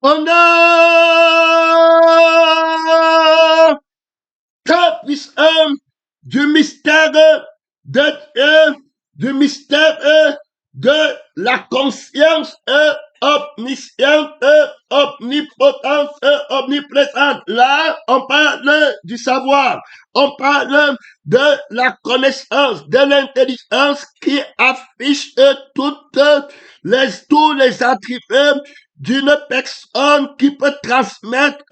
Honneur, très puissant du mystère de Dieu, du mystère de la conscience omnisciente, omnipotente, omniprésente. Là, on parle du savoir, on parle de la connaissance, de l'intelligence qui affiche tous les attributs d'une personne qui peut transmettre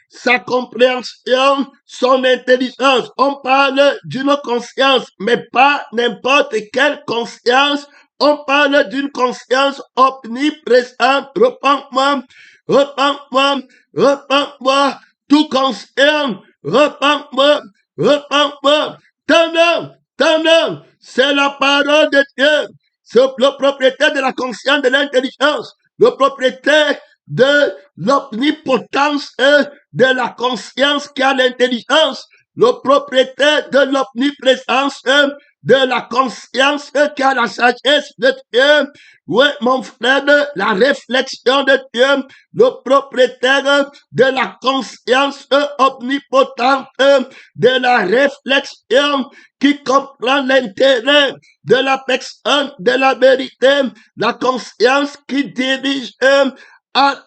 sa compréhension, son intelligence. On parle d'une conscience, mais pas n'importe quelle conscience. On parle d'une conscience omniprésente. Repends-moi, repends-moi, repends-moi, tout concerne. Repends-moi, repends-moi. Tendons, c'est la parole de Dieu. C'est le propriétaire de la conscience, de l'intelligence, le propriétaire de l'omnipotence et de la conscience qui a l'intelligence, le propriétaire de l'omniprésence et de la conscience qui a la sagesse de Dieu. Oui, mon frère, la réflexion de Dieu, le propriétaire de la conscience omnipotente, de la réflexion qui comprend l'intérêt de la personne, de la vérité, la conscience qui dirige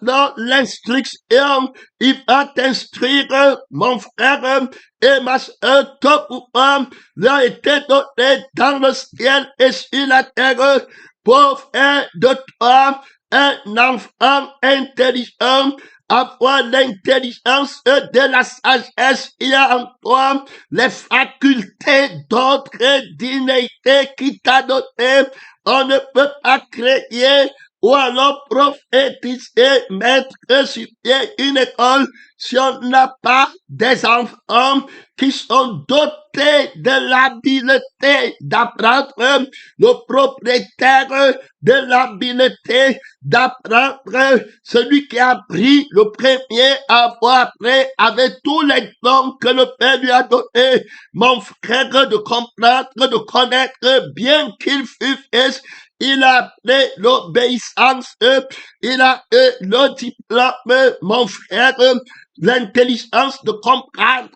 dans l'instruction, il va t'instruire, mon frère et ma soeur, toi ou moi, l'a été donné dans le ciel et sur la terre pour faire de toi un enfant intelligent, avoir l'intelligence de la sagesse qui a en toi, les facultés d'autres d'innéité qui t'a donné. On ne peut pas créer ou alors prophétiser, mettre sur pied une école si on n'a pas des enfants qui sont dotés de l'habileté d'apprendre, le propriétaire de l'habileté d'apprendre, celui qui a pris le premier à avoir appris avec tous les dons que le Père lui a donné, mon frère, de comprendre, de connaître, bien qu'il fût fils, il a appelé l'obéissance, il a le diplôme, mon frère, l'intelligence de comprendre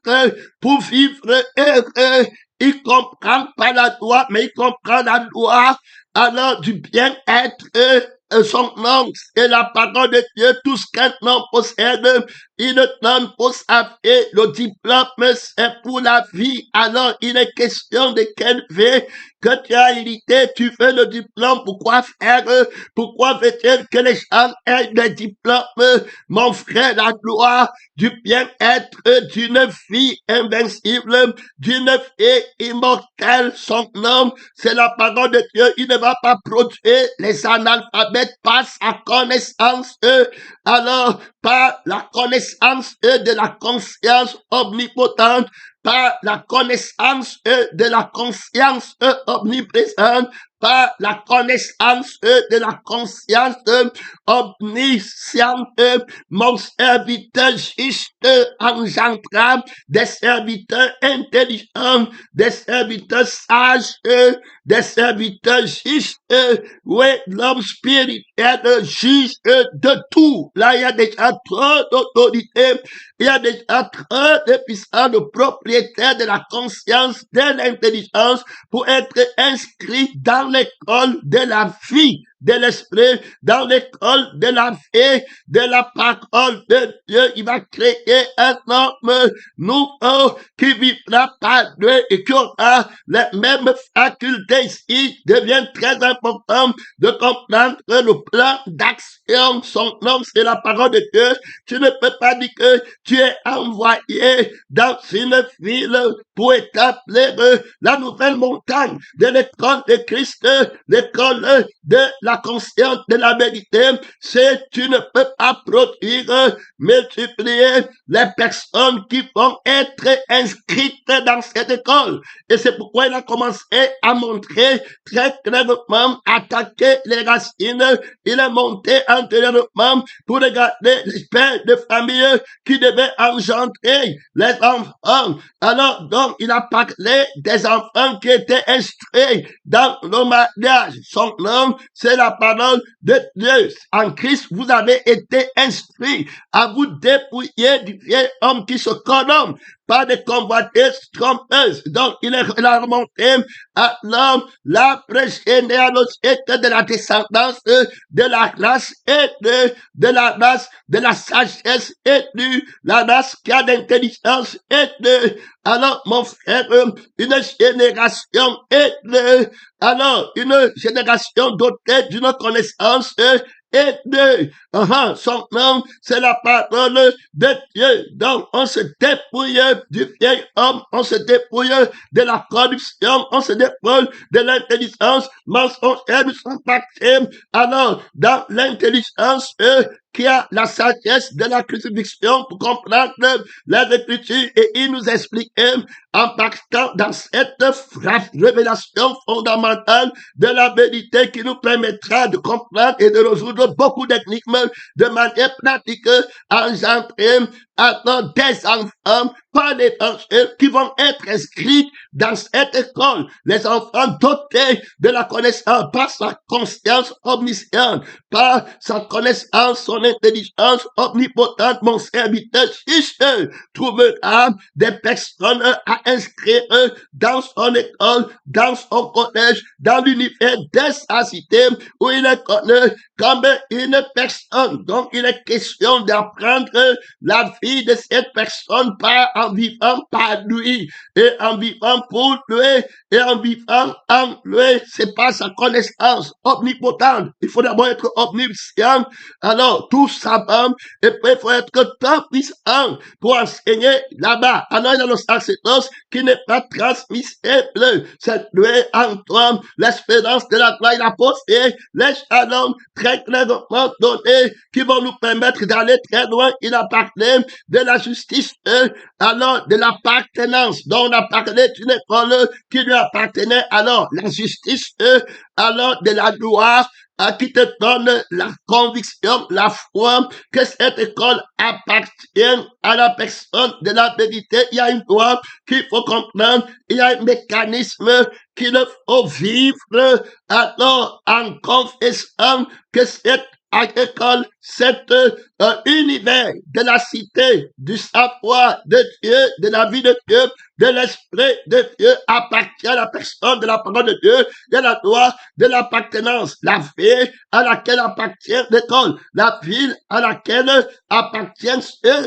pour vivre heureux. Il comprend pas la loi, mais il comprend la loi alors du bien-être. Son nom, c'est la parole de Dieu, tout ce qu'un homme possède, il le donne pour sa vie. Le diplôme, c'est pour la vie. Alors, il est question de quelle vie que tu as hérité, tu veux le diplôme, pourquoi faire, pourquoi veux-tu que les gens aient des diplômes, mon frère, la gloire du bien-être d'une vie invincible, d'une vie immortelle, son nom, c'est la parole de Dieu, il ne va pas produire les analphabètes par sa connaissance, alors par la connaissance de la conscience omnipotente, par la connaissance de la conscience omniprésente, par la connaissance de la conscience omnisciente, mon serviteur juste engendra des serviteurs intelligents, des serviteurs sages, des serviteurs justes. Oui, l'homme spirituel juge de tout. Là, il y a déjà trop d'autorité, il y a déjà trop de puissants, de propriétaires de la conscience, de l'intelligence pour être inscrit dans l'école de la vie de l'esprit, dans l'école de la vie, de la parole de Dieu. Il va créer un homme nouveau qui vivra par Dieu et qui aura les mêmes facultés ici. Devient très important de comprendre le plan d'action. Son nom, c'est la parole de Dieu. Tu ne peux pas dire que tu es envoyé dans une ville pour établir la nouvelle montagne de l'école de Christ, l'école de la conscience de la vérité. C'est tu ne peux pas produire, multiplier les personnes qui vont être inscrites dans cette école. Et c'est pourquoi il a commencé à montrer très clairement, attaquer les racines. Il est monté antérieurement pour regarder les pères de famille qui devaient engendrer les enfants. Alors, donc, il a parlé des enfants qui étaient instruits dans le mariage. Son nom, c'est c'est la parole de Dieu. En Christ, vous avez été instruits à vous dépouiller du vieil homme qui se corrompt par des convoitises trompeuses. Donc, il a remonté à l'homme la progénéalogique de la descendance de la race et de la race de la sagesse et de la race qui a d'intelligence et de, alors, mon frère, une génération et de, alors, une génération dotée d'une connaissance et de, son nom, c'est la parole de Dieu. Donc, on se dépouille du vieil homme, on se dépouille de la corruption, on se dépouille de l'intelligence mensongère de son baptême. Alors, dans l'intelligence, qui a la sagesse de la crucifixion pour comprendre les Écritures, et il nous expliquait en partant dans cette révélation fondamentale de la vérité qui nous permettra de comprendre et de résoudre beaucoup d'énigmes de manière pratique, engendrer attends des enfants par l'évangile qui vont être inscrits dans cette école. Les enfants dotés de la connaissance par sa conscience omnisciente, par sa connaissance, son intelligence omnipotente, mon serviteur juste trouvera des personnes à inscrire dans son école, dans son collège, dans l'univers de sa cité où il est connu comme une personne. Donc, il est question d'apprendre la vie de cette personne par en vivant par lui et en vivant pour lui et en vivant en lui. C'est pas sa connaissance omnipotente. Il faut d'abord être omniscient. Alors, tout savant, et puis il faut être tout puissant pour enseigner là-bas. Alors, il y a le sacerdoce qui n'est pas transmissible. C'est lui en toi, l'espérance de la gloire, il a posé les jalons très clairement donnés qui vont nous permettre d'aller très loin. Il a parlé de la justice, alors de l'appartenance dont on a parlé d'une école qui lui appartenait. Alors, la justice, alors de la loi, qui te donne la conviction, la foi que cette école appartient à la personne de la vérité. Il y a une loi qu'il faut comprendre, il y a un mécanisme qu'il faut vivre, alors en confessant que cette école, cet univers de la cité, du savoir de Dieu, de la vie de Dieu, de l'esprit de Dieu appartient à la personne de la parole de Dieu. Il y a la loi de l'appartenance, la ville à laquelle appartient l'école, la ville à laquelle appartiennent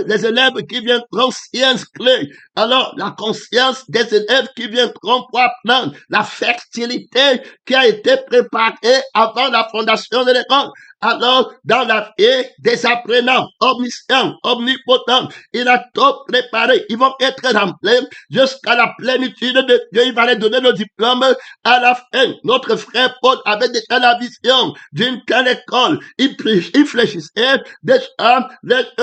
les élèves qui viendront s'y inscrire. Alors, la conscience des élèves qui viendront pour apprendre, la fertilité qui a été préparée avant la fondation de l'école. Alors, dans la vie des apprenants, omniscients, omnipotents, il a tout préparé. Ils vont être remplis jusqu'à la plénitude de Dieu. Il va les donner le diplôme à la fin. Notre frère Paul avait déjà la vision d'une telle école. Il fléchissait déjà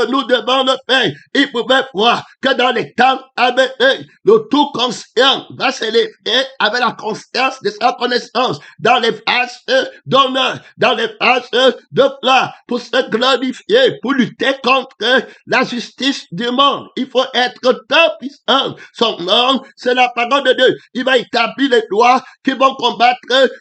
nous devons le faire. Il pouvait voir que dans les temps à venir, le tout conscient va s'élever avec la conscience de sa connaissance dans les phases d'honneur, dans les phases de plat, pour se glorifier, pour lutter contre la justice du monde. Il faut être tout puissant. Son nom, c'est la parole de Dieu. Il va établir les lois qui vont combattre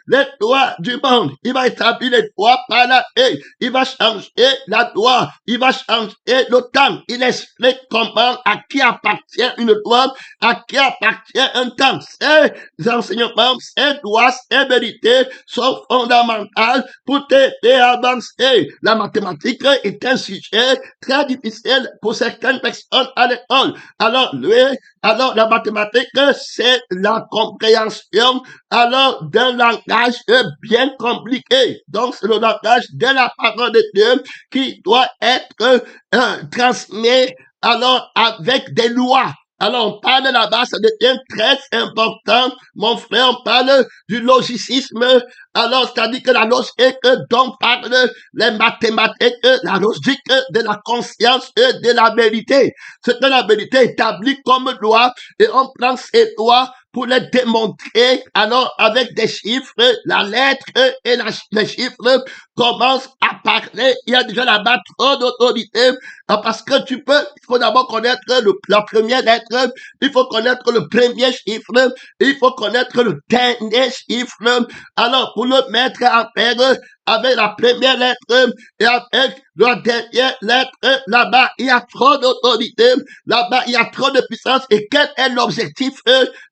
les lois du monde. Il va établir les lois par la paix. Il va changer la loi. Il va changer le temps. Il explique comment, à qui appartient une loi, à qui appartient un temps. Ces enseignements, ces lois, ces vérités sont fondamentales pour t'aider à avancer. La mathématique est un sujet très difficile pour certaines personnes à l'école. Alors, la mathématique, c'est la compréhension, alors, d'un langage bien compliqué. Donc, c'est le langage de la parole de Dieu qui doit être transmis, alors, avec des lois. Alors, on parle là-bas, ça devient très important. Mon frère, on parle du logicisme. Alors, c'est-à-dire que la logique dont parlent les mathématiques, la logique de la conscience et de la vérité. C'est que la vérité établie comme loi et on prend ces lois pour les démontrer. Alors, avec des chiffres, la lettre et les chiffres commencent à parler. Il y a déjà là-bas trop d'autorité parce que il faut d'abord connaître la première lettre, il faut connaître le premier chiffre, il faut connaître le dernier chiffre. Alors, pour le mettre en paire, avec la première lettre et avec la dernière lettre. Là-bas, il y a trop d'autorité. Là-bas, il y a trop de puissance. Et quel est l'objectif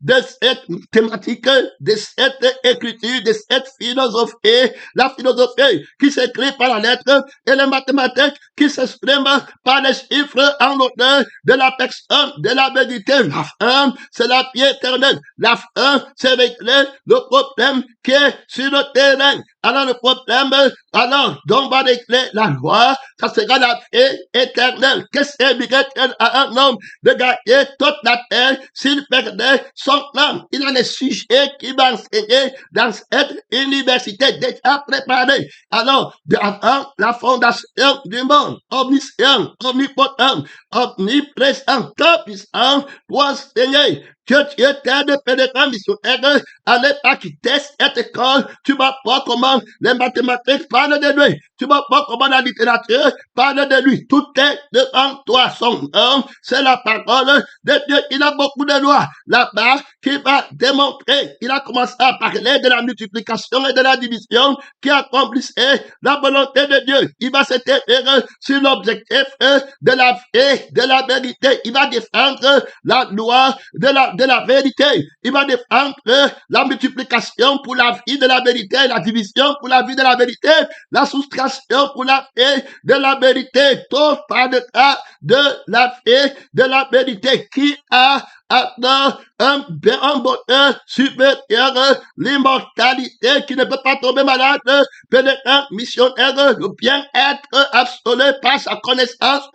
de cette thématique, de cette écriture, de cette philosophie? La philosophie qui s'écrit par la lettre et les mathématiques qui s'expriment par les chiffres en l'honneur de la personne, de la vérité. La fin, c'est la vie éternelle. La fin, c'est régler le problème qui est sur le terrain. Alors le problème, alors, dont va régler la loi, ça sera la vie éternelle. Qu'est-ce que c'est à un homme de gagner toute la terre s'il perdait son âme? Il y a des sujets qui vont enseigner dans cette université déjà préparée. Alors, avant la fondation du monde, omniscient, omnipotent, omniprésent, tout puissant, pour enseigner que Dieu t'aide, pénétrant missionnaire, à ne pas quitter cette école. Tu vas voir comment les mathématiques parlent de lui. Tu vas voir comment la littérature parle de lui. Tout est devant toi. Son nom, c'est la parole de Dieu. Il a beaucoup de lois là-bas qui va démontrer. Il a commencé à parler de la multiplication et de la division qui accomplissait la volonté de Dieu. Il va s'éteindre sur l'objectif de la vie, de la vérité. Il va défendre la loi de la vérité. Il va défendre la multiplication pour la vie de la vérité, la division pour la vie de la vérité, la soustraction pour la vie de la vérité. Tout parlera de la vie de la vérité qui a atteint un bonheur supérieur, l'immortalité qui ne peut pas tomber malade, pénétrant missionnaire, le bien-être absolu par sa connaissance.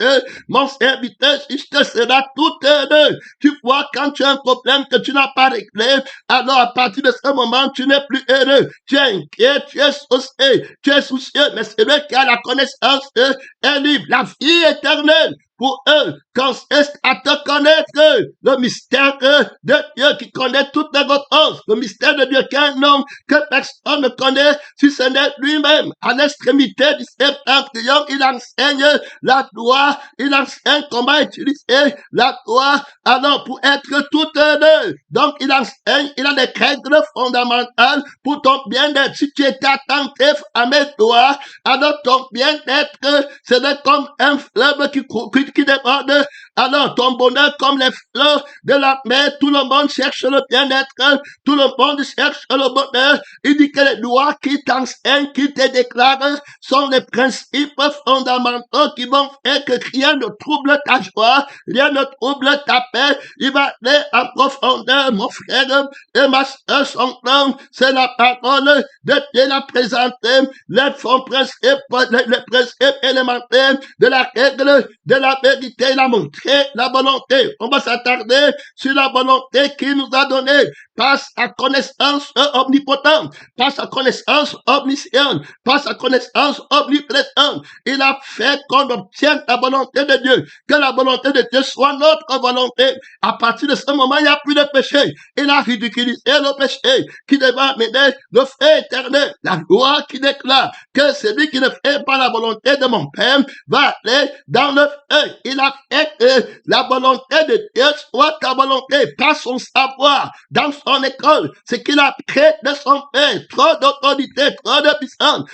Mon serviteur, si je te serai tout heureux. Tu vois, quand tu as un problème que tu n'as pas réglé, alors à partir de ce moment, tu n'es plus heureux. Tu es inquiet, tu es soucieux, mais c'est lui qui a la connaissance est libre. La vie éternelle pour eux, consiste à te connaître, le mystère de Dieu qui connaît toutes les choses, le mystère de Dieu qui est un nom que personne ne connaît, si ce n'est lui-même. À l'extrémité du septentrion, il enseigne la loi, il enseigne comment utiliser la loi, alors pour être tout heureux. Donc il enseigne, il a des règles fondamentales pour ton bien-être. Si tu es attentif à mes lois, alors ton bien-être, c'est comme un fleuve qui déborde. Alors ton bonheur comme les fleurs de la mer, tout le monde cherche le bien-être, tout le monde cherche le bonheur. Il dit que les lois qui t'enseignent, qui te déclarent, sont les principes fondamentaux qui vont faire que rien ne trouble ta joie, rien ne trouble ta paix. Il va aller en profondeur, mon frère et ma soeur, son nom, c'est la parole de Dieu la présenter, les principes élémentaires de la règle de la vérité, la montrer, la volonté. On va s'attarder sur la volonté qu'il nous a donnée par sa connaissance omnipotente, par sa connaissance omnisciente, par sa connaissance omniprésente. Il a fait qu'on obtienne la volonté de Dieu, que la volonté de Dieu soit notre volonté. À partir de ce moment, il n'y a plus de péché. Il a ridiculisé le péché qui devait mener le feu éternel. La loi qui déclare que celui qui ne fait pas la volonté de mon Père va aller dans le feu. Il a fait que la volonté de Dieu soit ta volonté, pas son savoir dans son école. C'est qu'il a pris de son Père trop d'autorité, trop de puissance.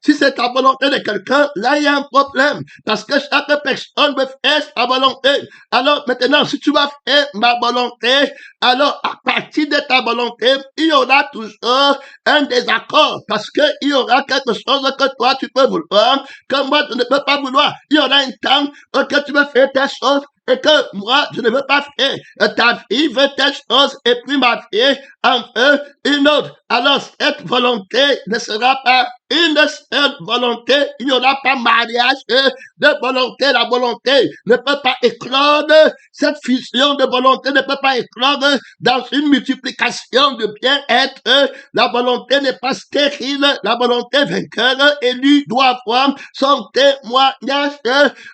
Si c'est ta volonté de quelqu'un, là il y a un problème. Parce que chaque personne veut faire sa volonté. Alors maintenant, si tu vas faire ma volonté, alors à partir de ta volonté, il y aura toujours un désaccord. Parce que il y aura quelque chose que toi tu peux vouloir, que moi je ne peux pas vouloir. Il y aura un temps que tu veux faire tes choses et que moi, je ne veux pas faire. Ta fille veut telle chose et puis ma fille en veut une autre. Alors, cette volonté ne sera pas une seule volonté. Il n'y aura pas mariage de volonté. La volonté ne peut pas éclore. Cette fusion de volonté ne peut pas éclore dans une multiplication de bien-être. La volonté n'est pas stérile. La volonté vainqueur élu doit avoir son témoignage.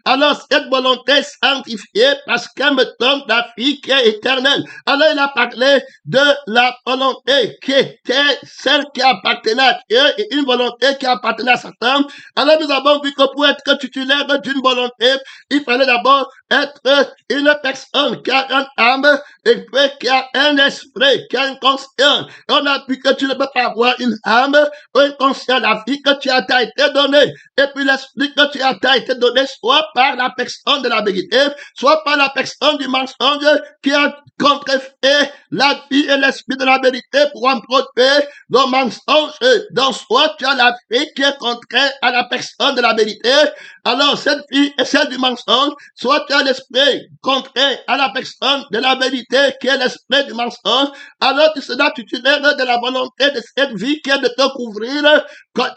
Alors, cette volonté sanctifiée parce qu'elle me donne la vie qui est éternelle. Alors, il a parlé de la volonté qui était celle qui appartenait à Dieu et une volonté qui appartenait appartenait à Satan. Alors nous avons vu que pour être titulaire d'une volonté, il fallait d'abord être une personne qui a une âme et puis qui a un esprit, qui a une conscience. On a vu que tu ne peux pas avoir une âme ou une conscience, la vie que tu as été donnée. Et puis l'esprit que tu as été donné, soit par la personne de la vérité, soit par la personne du mensonge qui a contrefait la vie et l'esprit de la vérité pour en produire le mensonge. Donc soit tu as la vie qui est contraire à la personne de la vérité, alors cette vie est celle du mensonge, soit tu as l'esprit contraire à la personne de la vérité qui est l'esprit du mensonge, alors tu seras titulaire de la volonté de cette vie qui est de te couvrir,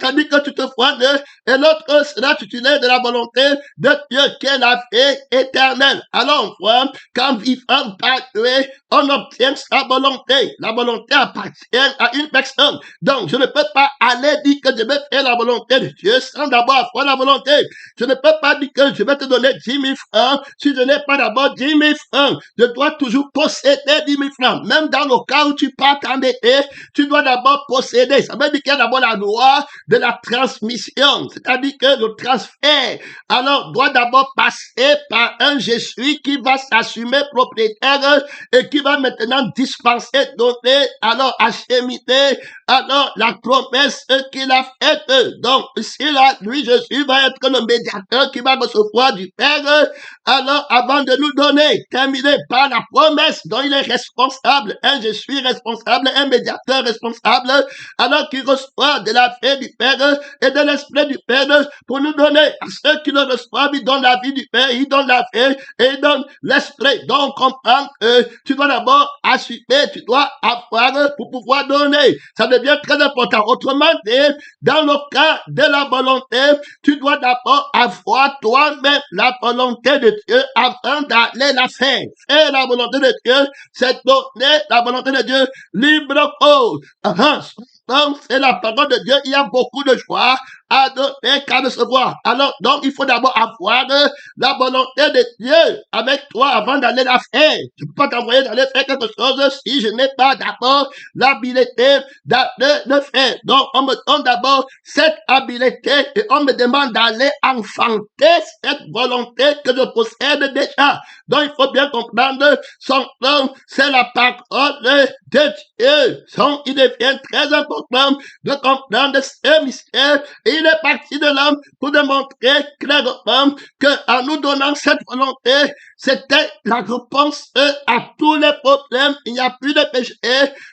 tandis que tu te froides, et l'autre sera titulaire de la volonté de Dieu qui est la vie éternelle. Alors on voit qu'en vivant par Dieu, on obtient sa volonté. La volonté appartient à une personne. Donc je ne peux pas aller dire que je vais faire la volonté de Dieu sans d'abord avoir la volonté. Je ne peux pas dire que je vais te donner 10 000 francs si je n'ai pas d'abord 10 000 francs. Je dois toujours posséder 10 000 francs. Même dans le cas où tu pars t'endetter, tu dois d'abord posséder. Ça veut dire qu'il y a d'abord la loi de la transmission. C'est-à-dire que le transfert, alors, doit d'abord passer par un je suis qui va s'assumer propriétaire et qui va maintenant dispenser, donner, alors acheminer, alors la promesse qu'il a faite. Donc, si là, lui, Jésus va être le médiateur qui va recevoir du Père, alors avant de nous donner, terminé par la promesse dont il est responsable, je suis responsable, un médiateur responsable, alors qu'il reçoit de la paix du Père et de l'Esprit du Père pour nous donner à ceux qui le reçoivent, il donne la vie du Père, il donne la paix et il donne l'Esprit. Donc, comprends que tu dois d'abord assumer, tu dois avoir pour pouvoir donner. Ça devient très important. Autrement dit, dans le cas de la volonté, tu dois d'abord avoir toi-même la volonté de Dieu avant d'aller la faire. Faire la volonté de Dieu, c'est donner la volonté de Dieu libre cause. Donc, c'est la parole de Dieu. Il y a beaucoup de choix à donner qu'à recevoir. Alors, donc, il faut d'abord avoir la volonté de Dieu avec toi avant d'aller la faire. Je ne peux pas t'envoyer d'aller faire quelque chose si je n'ai pas d'abord l'habileté de faire. Donc, on me donne d'abord cette habileté et on me demande d'aller enfanter cette volonté que je possède déjà. Donc, il faut bien comprendre, son nom, c'est la parole de Dieu. Donc, il devient très important de comprendre ce mystère et il est parti de l'homme pour démontrer clairement qu'en nous donnant cette volonté, c'était la réponse à tous les problèmes. Il n'y a plus de péché.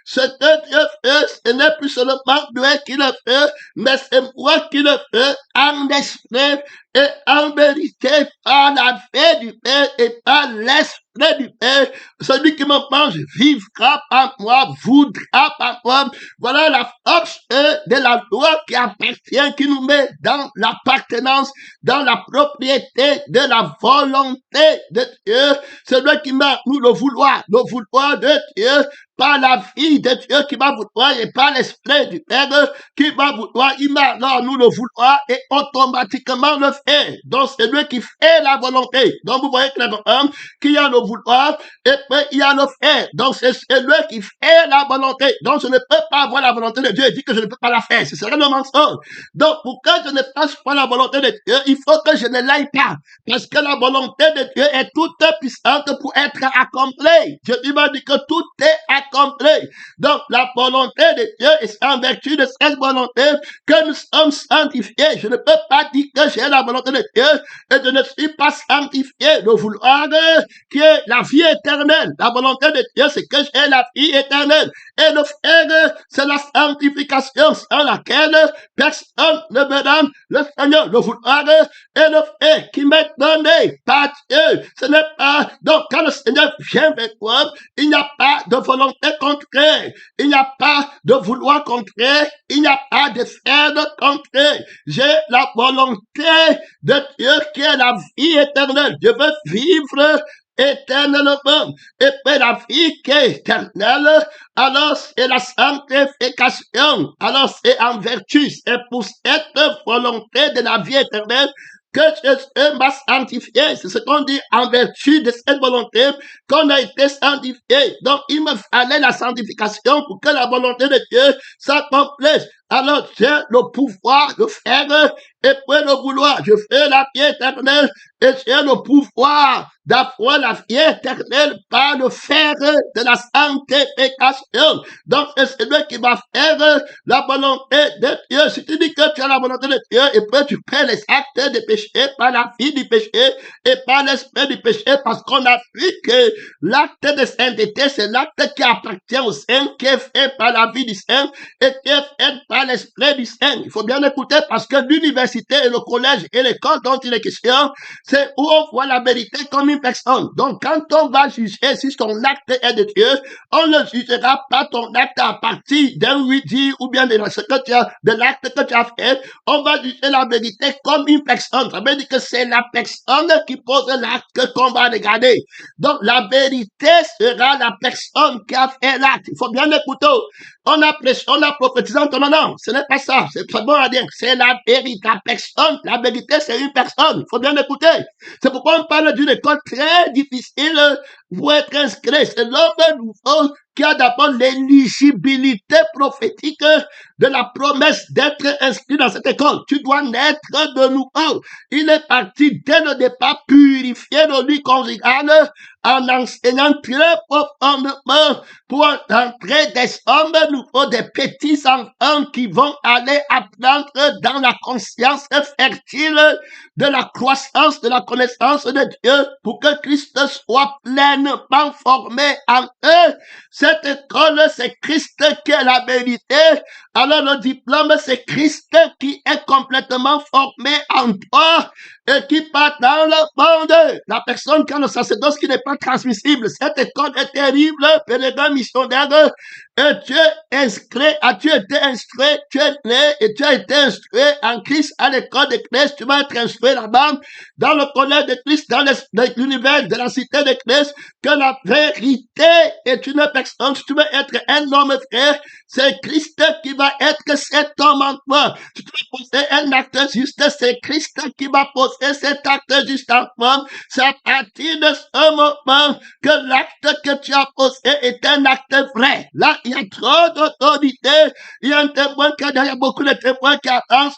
Ce que Dieu fait, ce n'est plus seulement Dieu qui le fait, mais c'est moi qui le fais en esprit et en vérité par la paix du Père et par l'esprit du Père. Celui qui me mange vivra par moi, voudra par moi. Voilà la force de la loi qui appartient, qui nous met dans l'appartenance, dans la propriété de la volonté de Dieu. C'est lui qui met nous le vouloir de Dieu, par la vie de Dieu qui va vouloir et par l'esprit du Père qui va vouloir. Il met alors nous le vouloir et automatiquement le fait. Donc c'est lui qui fait la volonté. Donc vous voyez clairement qu'il y a le vouloir et puis il y a le faire. Donc c'est lui qui fait la volonté. Donc je ne peux pas avoir la volonté de Dieu et dire que je ne peux pas la faire. Ce serait le mensonge. Donc pour que je ne fasse pas la volonté de Dieu, il faut que je ne l'aille pas. Parce que la volonté de Dieu est toute puissante pour être accomplie. Je m'a dit que tout est accompli. Donc, la volonté de Dieu est en vertu de cette volonté que nous sommes sanctifiés. Je ne peux pas dire que j'ai la volonté de Dieu et je ne suis pas sanctifié. Le vouloir qui est la vie éternelle. La volonté de Dieu, c'est que j'ai la vie éternelle. Et le faire, c'est la sanctification sans laquelle personne ne me donne le Seigneur. Le vouloir et le fait qui m'est donné par Dieu. Ce n'est pas, donc quand le Seigneur vient vers toi, il n'y a pas de volonté contraire. Il n'y a pas de vouloir contraire. Il n'y a pas de faire de contraire. J'ai la volonté de Dieu qui est la vie éternelle. Je veux vivre éternellement. Et puis la vie qui est éternelle, alors c'est la sanctification. Alors c'est en vertu, c'est pour cette volonté de la vie éternelle que Jésus m'a sanctifié. C'est ce qu'on dit en vertu de cette volonté qu'on a été sanctifié. Donc, il me fallait la sanctification pour que la volonté de Dieu s'accomplisse. alors j'ai le pouvoir de faire et puis le vouloir. Je fais la vie éternelle et j'ai le pouvoir d'avoir la vie éternelle par le faire de la sanctification. Donc, c'est celui qui va faire la volonté de Dieu. Si tu dis que tu as la volonté de Dieu et puis tu fais les actes de péché par la vie du péché et par l'esprit du péché, parce qu'on a vu que l'acte de sainteté, c'est l'acte qui appartient au Saint, qui est fait par la vie du Saint et qui est fait par l'esprit du Saint. Il faut bien écouter parce que l'université et le collège et l'école dont il est question, c'est où on voit la vérité comme une personne. Donc, quand on va juger si ton acte est de Dieu, on ne jugera pas ton acte à partir d'un oui-dit ou bien de l'acte que tu as fait. On va juger la vérité comme une personne. Ça veut dire que c'est la personne qui pose l'acte qu'on va regarder. Donc, la vérité sera la personne qui a fait l'acte. Il faut bien écouter. On a prophétisé en ton nom. Ce n'est pas ça. C'est très bon à dire. C'est la vérité. La personne, la vérité, c'est une personne. Il faut bien écouter. C'est pourquoi on parle d'une école très difficile pour être inscrit. C'est l'homme nouveau qui a d'abord l'éligibilité prophétique de la promesse d'être inscrit dans cette école. Tu dois naître de nouveau. Il est parti dès le départ purifier le lit conjugal en enseignant très profondément pour entrer des hommes nouveaux, des petits enfants qui vont aller apprendre dans la conscience fertile de la croissance, de la connaissance de Dieu pour que Christ soit pleinement formé en eux. Cette école, c'est Christ qui est la vérité. Alors le diplôme, c'est Christ qui est complètement formé en toi et qui part dans le monde. La personne qui a le sacerdoce qui n'est pas transmissible. Cette école est terrible, pèlerin missionnaire. Et tu es inscrit, tu été instruit, tu es né et tu as été instruit en Christ à l'école de Christ. Tu vas être instruit là-bas, dans le collège de Christ, dans l'univers de la cité de Christ, que la vérité est une personne. Si tu veux être un homme frère, c'est Christ qui va être cet homme en toi. Si tu veux poser un acte juste, c'est Christ qui va poser cet acte juste en toi. C'est à partir de ce moment que l'acte que tu as posé est un acte vrai. Là, il y a trop d'autorité. Il y a un témoin il y a beaucoup de témoins qui attendent.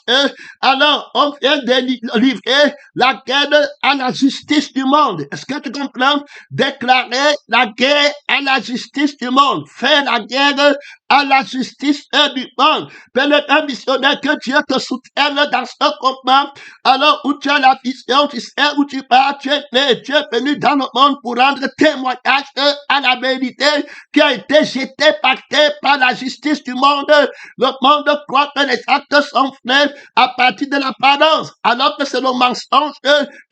Alors, on vient de livrer la guerre à la justice du monde. Est-ce que tu comprends? Déclarer la guerre à la justice du monde. Faire la guerre à la justice du monde. Pèlerin missionnaire, que Dieu te soutienne dans ce combat. Alors, où tu as la vision, tu sais où tu vas, tu es né, tu es venu dans le monde pour rendre témoignage à la vérité qui a été jetée par terre par la justice du monde. Le monde croit que les actes sont faits à partir de l'apparence, alors que c'est le mensonge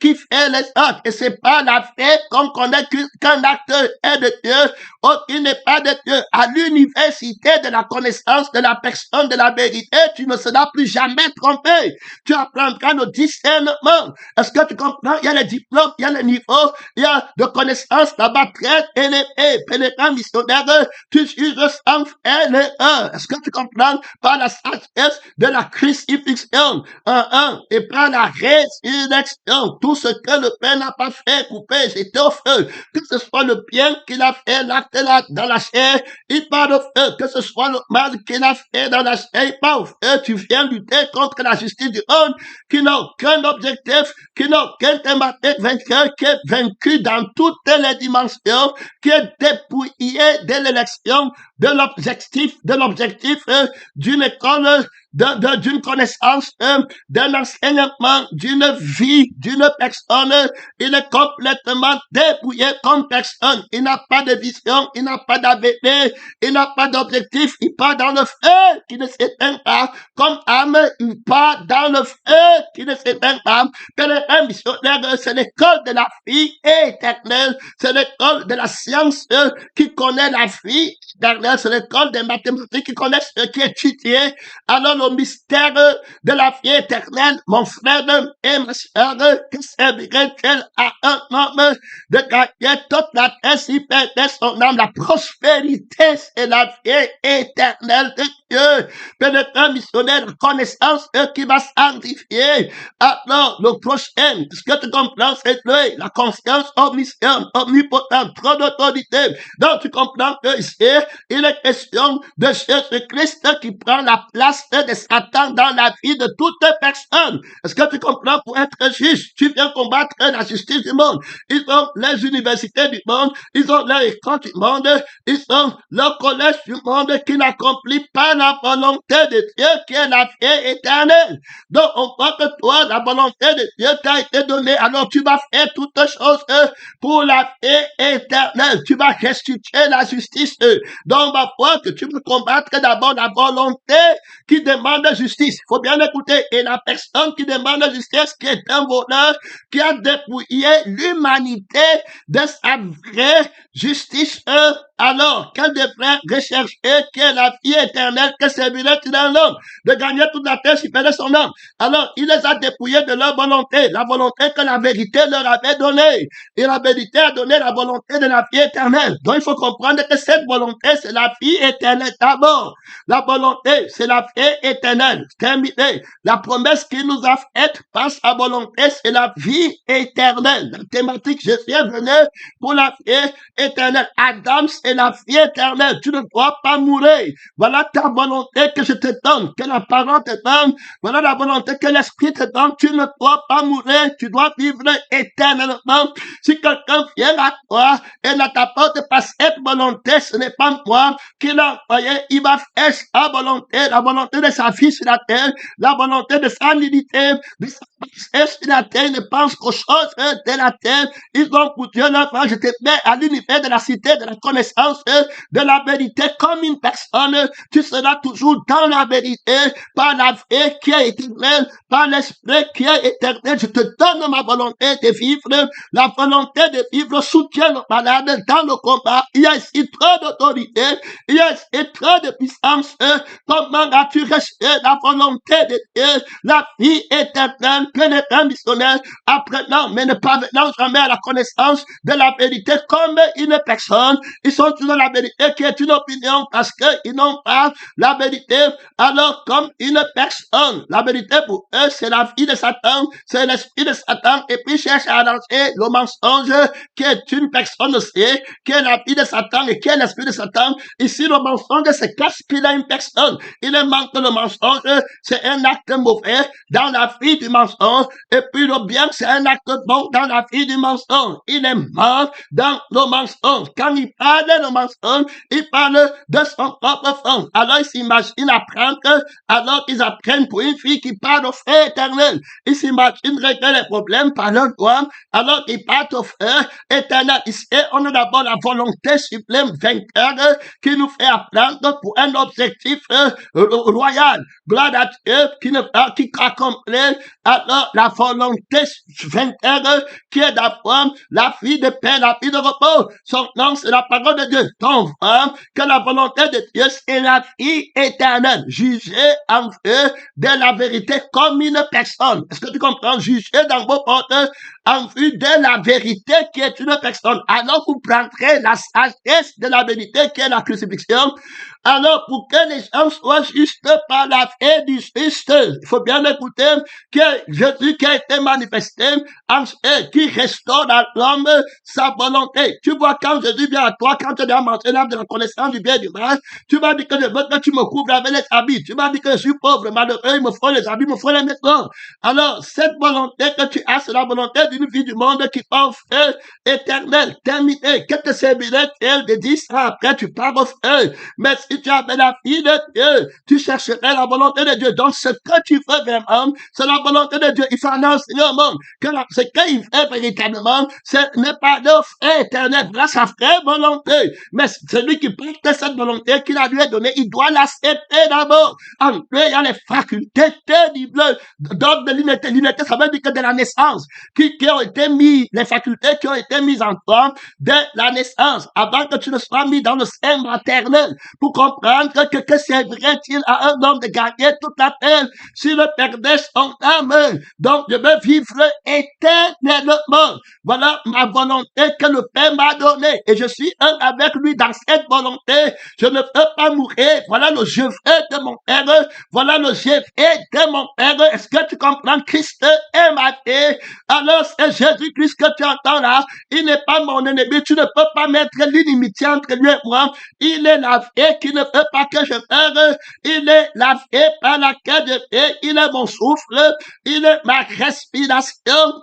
qui fait les actes. Et c'est pas la fait qu'on connaît qu'un acte est de Dieu, ou il n'est pas de Dieu. À l'université de la connaissance de la personne de la vérité, tu ne seras plus jamais trompé. Tu apprendras le discernement. Est-ce que tu comprends? Il y a les diplômes, il y a les niveaux, il y a de connaissances là-bas très élevées. Pèlerin missionnaire, tu juges sans faire l'erreur. Est-ce que tu comprends? Par la sagesse de la crucifixion, et par la résurrection, tout ce que le Père n'a pas fait, coupé, jeté au feu, que ce soit le bien qu'il a fait, l'acte là, dans la chair, il part au feu, que ce soit le mal qu'il a fait dans la chair, il part au feu. Tu viens lutter contre la justice du monde, qui n'a aucun objectif, qui n'a aucun thématique vainqueur, qui est vaincu dans toutes les dimensions, qui est dépouillé de l'élection, de l'objectif d'une école, d'une connaissance, d'un enseignement, d'une vie, d'une personne. Il est complètement dépouillé comme personne. Il n'a pas de vision, il n'a pas d'avenir, il n'a pas d'objectif. Il part dans le feu qui ne s'éteint pas. Comme âme, il part dans le feu qui ne s'éteint pas. Pèlerin missionnaire, c'est l'école de la vie éternelle. C'est l'école de la science qui connaît la vie éternelle. C'est l'école des mathématiques qui connaît ce qui est étudié. Alors, le mystère de la vie éternelle, mon frère et ma soeur, que servirait-elle à un homme de gagner toute la terre si perdait son âme? La prospérité, c'est la vie éternelle de Dieu. Pèlerin missionnaire, connaissance qui va sanctifier. Alors, le prochain, ce que tu comprends, c'est lui, la conscience omnisciente, omnipotente, trop d'autorité. Donc, tu comprends que ici, il est question de Jésus-Christ qui prend la place de de Satan dans la vie de toute personne. Est-ce que tu comprends? Pour être juste, tu viens combattre la justice du monde. Ils ont les universités du monde, ils ont leur école du monde, ils ont leur collège du monde qui n'accomplit pas la volonté de Dieu qui est la vie éternelle. Donc, on voit que toi, la volonté de Dieu t'a été donnée. Alors, tu vas faire toutes choses pour la vie éternelle. Tu vas restituer la justice. Donc, on va voir que tu peux combattre d'abord la volonté qui demande justice. Il faut bien écouter. Et la personne qui demande justice, qui est un voleur, qui a dépouillé l'humanité de sa vraie justice, alors qu'elle devrait rechercher qui est la vie éternelle que servirait-il dans l'homme, de gagner toute la terre si perdait son âme. Alors, il les a dépouillés de leur volonté, la volonté que la vérité leur avait donnée. Et la vérité a donné la volonté de la vie éternelle. Donc, il faut comprendre que cette volonté, c'est la vie éternelle d'abord. La volonté, c'est la vie éternelle. Terminé. La promesse qu'il nous a faite par sa volonté, c'est la vie éternelle. La thématique, je suis venu pour la vie éternelle. Adam, c'est la vie éternelle. Tu ne dois pas mourir. Voilà ta volonté que je te donne, que la parole te donne. Voilà la volonté que l'Esprit te donne. Tu ne dois pas mourir. Tu dois vivre éternellement. Si quelqu'un vient à toi et ne t'apporte pas cette volonté, ce n'est pas moi qui l'a envoyé. Il va faire sa volonté, la volonté de sa vie sur la terre, la volonté de sa unité, de sa pensée sur la terre. Il ne pense qu'aux choses de la terre. Ils ont pour Dieu leur frère. Je te mets à l'univers de la cité, de la connaissance, de la vérité comme une personne. Tu seras toujours dans la vérité, par la vie qui est éternelle, par l'esprit qui est éternel. Je te donne ma volonté de vivre, la volonté de vivre soutient nos malades dans le combat. Il y a ici trop d'autorité, il y a ici trop de puissance. Comment as-tu resté la volonté de Dieu, la vie éternelle, pénétrant missionnaire, apprenant, mais ne parvenant jamais à la connaissance de la vérité comme une personne. Ils sont dans la vérité qui est une opinion parce qu'ils n'ont pas la vérité alors comme une personne. La vérité pour eux, c'est la vie de Satan, c'est l'esprit de Satan et puis cherche à lancer le mensonge qui est une personne aussi, qui est la vie de Satan et qui est l'esprit de Satan. Ici, le mensonge, c'est parce qu'il a une personne. Il manque le mensonge, c'est un acte mauvais dans la vie du mensonge et puis le bien, c'est un acte bon dans la vie du mensonge. Il est mort dans le mensonge. Quand il parle de le mensonge, il parle de son propre fond. Alors, ils s'imaginent apprendre, alors qu'ils apprennent pour une fille qui parle au feu éternel. Ils s'imaginent régler les problèmes par leur doigt, alors qu'ils partent au feu éternel. Ici, on a d'abord la volonté suprême vainqueur qui nous fait apprendre pour un objectif royal. Gloire à Dieu qui accomplit alors la volonté vainqueur qui est d'abord la vie de paix, la vie de repos. Son nom, c'est la parole de Dieu. Donc, que la volonté de Dieu, c'est la vie éternelle. Juger en vue de la vérité comme une personne. Est-ce que tu comprends? Juger dans vos portes en vue de la vérité qui est une personne. Alors, vous prendrez la sagesse de la vérité qui est la crucifixion. Alors, pour que les gens soient justes par la vie du Christ, il faut bien écouter que Jésus qui a été manifesté, qui restaure à l'homme sa volonté. Tu vois, quand Jésus vient à toi, quand tu as mangé l'arbre de la connaissance du bien et du mal, tu vas dire que je veux que tu me couvres avec les habits. Tu vas dire que je suis pauvre, malheureux, il me faut les habits, il me faut les maisons. Alors, cette volonté que tu as, c'est la volonté d'une vie du monde qui part au feu éternel, terminé. Que te servirait-elle de 10 ans après, tu pars au feu? Mais si tu avais la vie de Dieu, tu chercherais la volonté de Dieu. Donc, ce que tu veux vraiment, c'est la volonté de Dieu. Il faut annoncer au monde que ce qu'il fait véritablement, ce n'est pas le feu éternel, voilà sa vraie volonté. Mais celui qui porte cette volonté qu'il a lui donné, il doit l'accepter d'abord. En lui, il y a les facultés terribles d'ordre de l'unité. L'unité, ça veut dire que de la naissance, qui ont été mis, les facultés qui ont été mises en toi de la naissance, avant que tu ne sois mis dans le sein maternel, pour comprendre que servirait-il à un homme de gagner toute la terre s'il perdait son âme. Donc, je veux vivre éternellement. Voilà ma volonté que le Père m'a donnée. Et je suis un avec lui dans cette volonté. Je ne veux pas mourir. Voilà le je veux de mon Père. Voilà le je veux de mon Père. Est-ce que tu comprends? Christ est ma vie, alors c'est Jésus-Christ que tu entends là. Il n'est pas mon ennemi. Tu ne peux pas mettre l'inimitié entre lui et moi. Il est la vie qui ne veut pas que je meure. Il est la vie par laquelle je vis. Il est mon souffle. Il est ma respiration.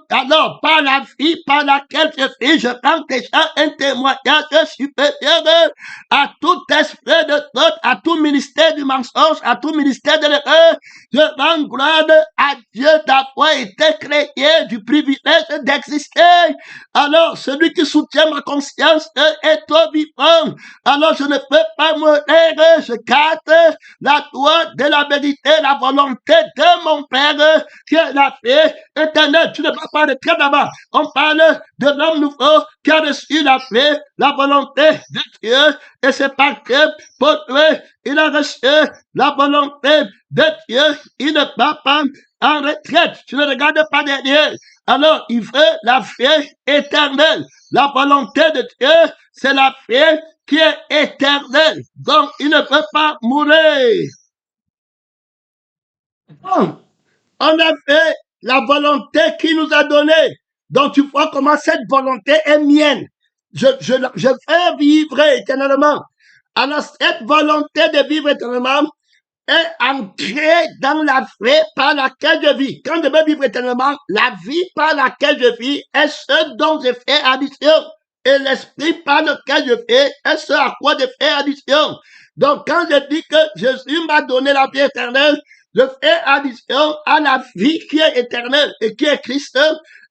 Alors, par la vie par laquelle je vis, je prends déjà un témoignage supérieur à tout esprit de doute, à tout ministère du mensonge, à tout ministère de l'erreur. Je rends gloire à Dieu d'avoir été créé, du privilège d'exister. Alors, celui qui soutient ma conscience est au vivant. Alors, je ne peux pas mourir. Je garde la loi de la vérité, la volonté de mon Père, qui est la paix éternelle. Tu ne peux pas de très d'abord. On parle de l'homme nouveau qui a reçu la paix, la volonté de Dieu. Et c'est parce que pour lui, il a reçu la volonté de Dieu. Il ne va pas en retraite. Tu ne regardes pas derrière. Alors, il veut la paix éternelle. La volonté de Dieu, c'est la paix qui est éternelle. Donc, il ne peut pas mourir. Donc, on a fait la volonté qu'il nous a donnée. Donc, tu vois comment cette volonté est mienne. Je veux vivre éternellement. Alors, cette volonté de vivre éternellement est ancrée dans la vie par laquelle je vis. Quand je veux vivre éternellement, la vie par laquelle je vis est ce dont je fais addition. Et l'esprit par lequel je vis est ce à quoi je fais addition. Donc, quand je dis que Jésus m'a donné la vie éternelle, je fais addition à la vie qui est éternelle et qui est Christ,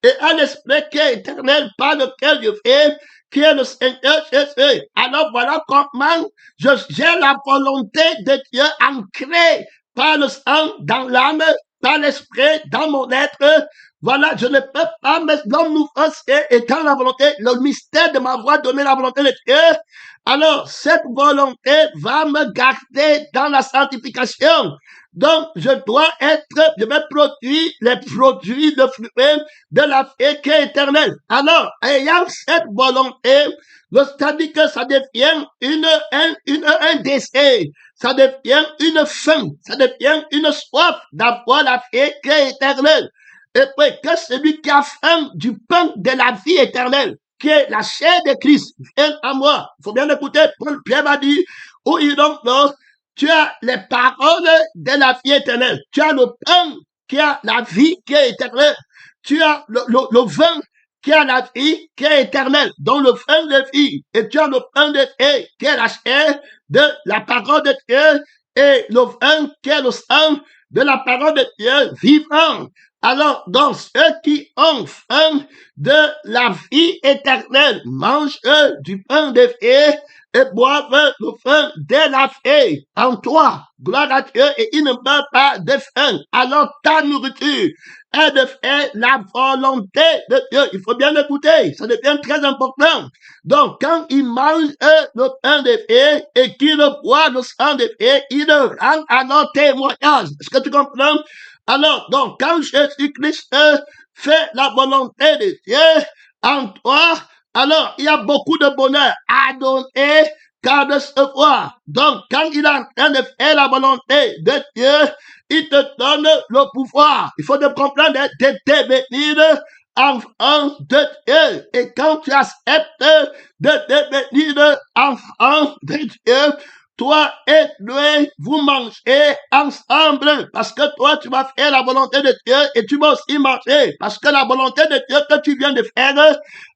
et à l'esprit qui est éternel par lequel je vis, qui est le Seigneur Jésus. Alors voilà comment j'ai la volonté de Dieu ancrée par le sang dans l'âme, par l'esprit, dans mon être. Voilà, je ne peux pas, mais l'homme nous fait étant la volonté, le mystère de m'avoir donné la volonté de Dieu. Alors, cette volonté va me garder dans la sanctification. Donc, je vais produire les produits, le fruit de la vie qui est éternelle. Alors, ayant cette volonté, c'est-à-dire que ça devient un désir, ça devient une faim, ça devient une soif d'avoir la vie qui est éternelle. Et puis, que celui qui a faim du pain de la vie éternelle, qui est la chair de Christ, vienne à moi. Il faut bien écouter, Paul Pierre m'a dit, oh, il donc, non, tu as les paroles de la vie éternelle. Tu as le pain qui a la vie qui est éternelle. Tu as le vin qui a la vie qui est éternelle, dont le vin de vie. Et tu as le pain de vie qui est la chair de la parole de Dieu et le vin qui est le sang de la parole de Dieu vivant. Alors, donc, ceux qui ont faim de la vie éternelle mangent du pain de vie et boivent le vin de la vie en toi. Gloire à Dieu, et ils ne meurent pas de faim. Alors, ta nourriture est de faire la volonté de Dieu. Il faut bien l'écouter, ça devient très important. Donc, quand ils mangent le pain de vie et qu'ils boivent le sang de vie, ils le rendent à leur témoignage. Est-ce que tu comprends? Alors, donc, quand Jésus-Christ fait la volonté de Dieu en toi, alors il y a beaucoup de bonheur à donner qu'à recevoir. Donc, quand il est en train de faire la volonté de Dieu, il te donne le pouvoir. Il faut te comprendre de devenir enfant de Dieu. Et quand tu acceptes de devenir enfant de Dieu, toi et lui, vous mangez ensemble parce que toi, tu vas faire la volonté de Dieu et tu vas aussi manger parce que la volonté de Dieu que tu viens de faire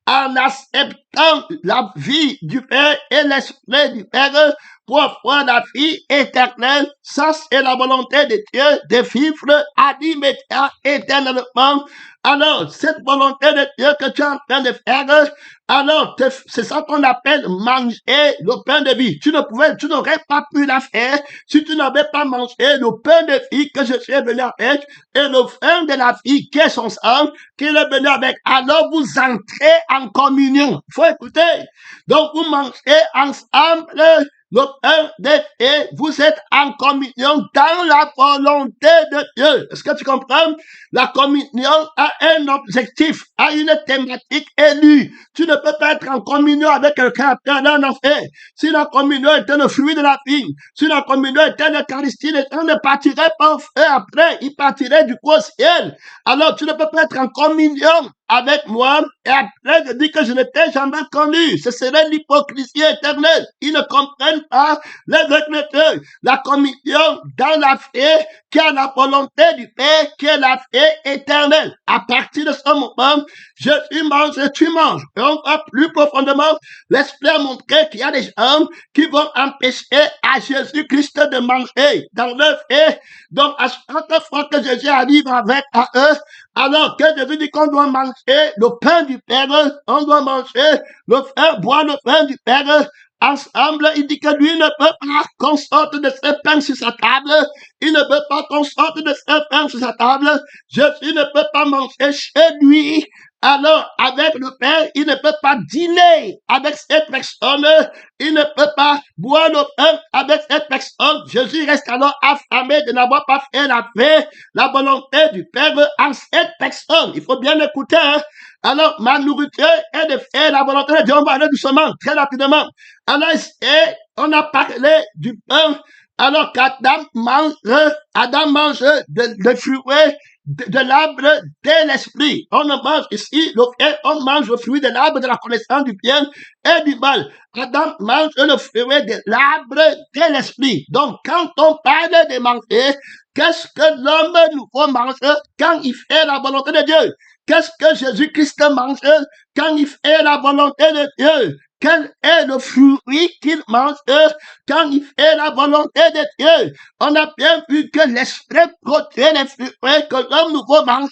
en acceptant la vie du Père et l'esprit du Père pour avoir la vie éternelle, ça c'est la volonté de Dieu de vivre à l'immédiat éternellement. Alors, cette volonté de Dieu que tu es en train de faire, alors c'est ça qu'on appelle manger le pain de vie. Tu n'aurais pas pu la faire si tu n'avais pas mangé le pain de vie que je suis venu avec et le vin de la vie qui est son sang qu'il est venu avec. Alors vous entrez en communion. Il faut écouter. Donc vous mangez ensemble le pain des et vous êtes en communion dans la volonté de Dieu. Est-ce que tu comprends? La communion a un objectif, a une thématique élue. Tu ne peux pas être en communion avec quelqu'un en enfer. Si la communion était le fruit de la vie, si la communion était l'Eucharistie, les gens ne partiraient pas au feu après, ils partiraient du coup au ciel. Alors tu ne peux pas être en communion avec moi et après je dis que je ne t'ai jamais connu. Ce serait l'hypocrisie éternelle. Ils ne comprennent pas les Dieu. La communion dans la foi qui a la volonté du Père, qui est la foi éternelle. À partir de ce moment, Jésus mange et tu manges. Et on va plus profondément, l'Esprit a montré qu'il y a des gens qui vont empêcher à Jésus-Christ de manger dans leur foi. Donc, à chaque fois que Jésus arrive avec à eux, alors que Jésus dit qu'on doit manger le pain du Père, on doit manger le pain, boire le pain du Père, ensemble, il dit que lui ne peut pas qu'on sorte de ce pain sur sa table. Il ne peut pas qu'on sorte de ce pain sur sa table. Jésus ne peut pas manger chez lui. Alors, avec le Père, il ne peut pas dîner avec cette personne. Il ne peut pas boire le pain avec cette personne. Jésus reste alors affamé de n'avoir pas fait la paix, la volonté du Père en cette personne. Il faut bien écouter, hein? Alors, ma nourriture est de faire la volonté de Dieu. On va aller doucement, très rapidement. Alors, on a parlé du pain. Alors qu'Adam mange de fruits de l'arbre de l'esprit. On mange ici, on mange le fruit de l'arbre de la connaissance du bien et du mal. Adam mange le fruit de l'arbre de l'esprit. Donc, quand on parle de manger, qu'est-ce que l'homme nouveau mange quand il fait la volonté de Dieu? Qu'est-ce que Jésus-Christ mange quand il fait la volonté de Dieu? Quel est le fruit qu'il mange quand il fait la volonté de Dieu? On a bien vu que l'esprit produit les fruits que l'homme nouveau mange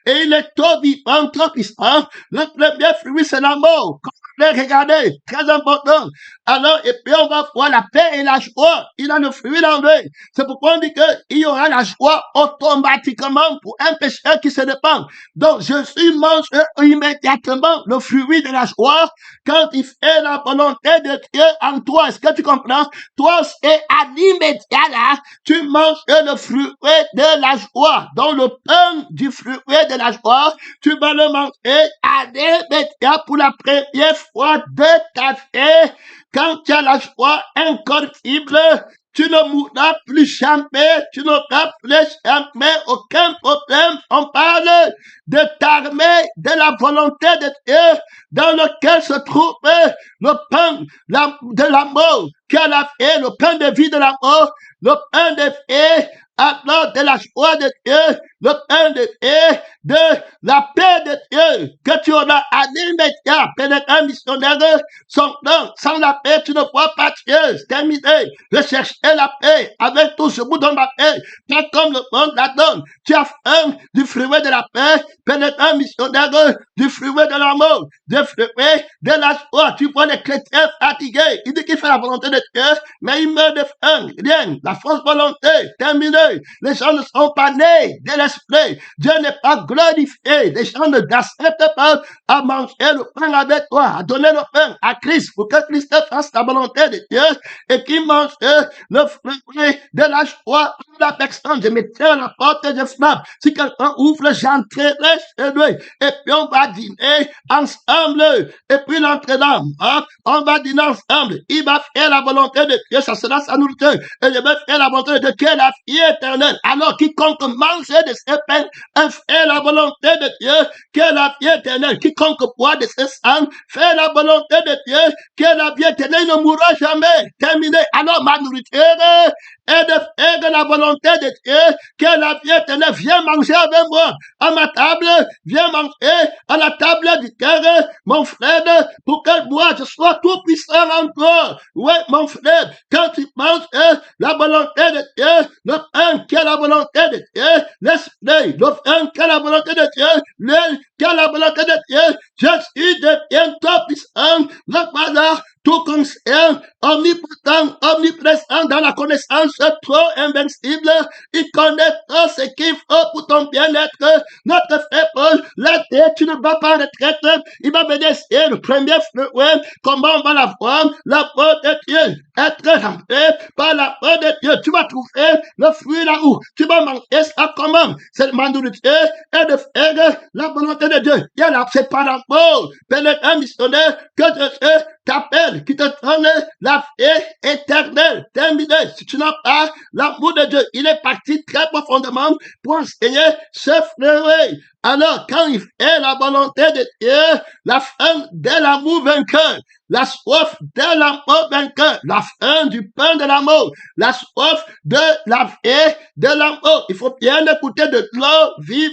et il est trop vivant, trop puissant. Le premier fruit, c'est l'amour. Regardez, très important. Alors, et puis on va voir la paix et la joie. Il a le fruit en lui. C'est pourquoi on dit qu'il y aura la joie automatiquement pour un pécheur qui se répand. Donc, Jésus mange immédiatement le fruit de la joie quand il fait la volonté de Dieu en toi. Est-ce que tu comprends? Toi, c'est à l'immédiat là, tu manges le fruit de la joie. Donc, le pain du fruit de la joie, tu vas le manger à l'immédiat pour la première fois de ta vie. Quand tu as la joie incorruptible, tu ne mourras plus jamais, tu n'auras plus jamais aucun problème. On parle de t'armer de la volonté de Dieu dans lequel se trouve le pain de la mort, qui a la vie, le pain de vie de la mort, le pain de vie, alors de la joie de Dieu, le pain de vie, de la paix de Dieu, que tu auras à l'immédiat, pénétrant missionnaire, sans la paix, tu ne vois pas Dieu, c'est terminé. Rechercher la paix, avec tout, je vous donne la paix, pas comme le monde la donne. Tu as faim du fruit de la paix, pénétrant missionnaire, du fruit de l'amour, du fruit de la joie. Tu vois les chrétiens fatigués, il dit qu'il fait la volonté de Dieu, mais il meurt de faim, rien, la fausse volonté, terminé. Les gens ne sont pas nés de l'esprit, Dieu n'est pas glorifié, les gens ne n'acceptent pas à manger le pain avec toi, à donner le pain à Christ pour que Christ fasse la volonté de Dieu et qu'il mange le fruit de la joie la personne. Je me tiens à la porte et je frappe. Si quelqu'un ouvre, j'entrerai chez lui et puis on va dîner ensemble et puis l'entraînant, on va dîner ensemble. Il va faire la volonté de Dieu, ça sera sa nourriture et je vais faire la volonté de Dieu qui est la vie éternelle. Alors quiconque mange de ce pain fait la volonté de Dieu qui est la vie éternelle. Quiconque boit de ce sang fait la volonté de Dieu qui est la vie éternelle. Il ne mourra jamais. Terminé. Alors ma nourriture est de faire la volonté de Dieu qui est la vie éternelle. Viens manger avec moi à ma table. Viens manger à la table du cœur, mon frère, pour que moi je sois tout puissant en toi. Ouais, mon frère, quand tu manges la volonté de Dieu, le pain qui est la volonté de Dieu, l'esprit, le pain qui est la volonté de Dieu, l'huile qui est la volonté de Dieu, Jésus devient tout puissant, le Père, tout conscient, omnipotent, omniprésent dans la connaissance trop invincible. Il connaît tout ce qu'il faut pour ton bien-être. Notre frère Paul l'a volonté, tu ne vas pas en retraite. Il va venir essayer le premier fruit. Comment on va l'avoir? La parole de Dieu. Être rempli par la parole de Dieu. Tu vas trouver le fruit là où tu vas manger ça comment? C'est le mandat de Dieu et de faire la volonté de Dieu. Il y a là, c'est par l'amour. Un missionnaire que Dieu t'appelle, qui te donne la vie éternelle. Terminé. Si tu n'as pas l'amour de Dieu, il est parti très profondément pour enseigner ce fruit. Alors, quand il fait la volonté de Dieu, la faim de l'amour vainqueur, la soif de l'amour vainqueur, la faim du pain de l'amour, la soif de la vie de l'amour. Il faut bien écouter de l'eau vive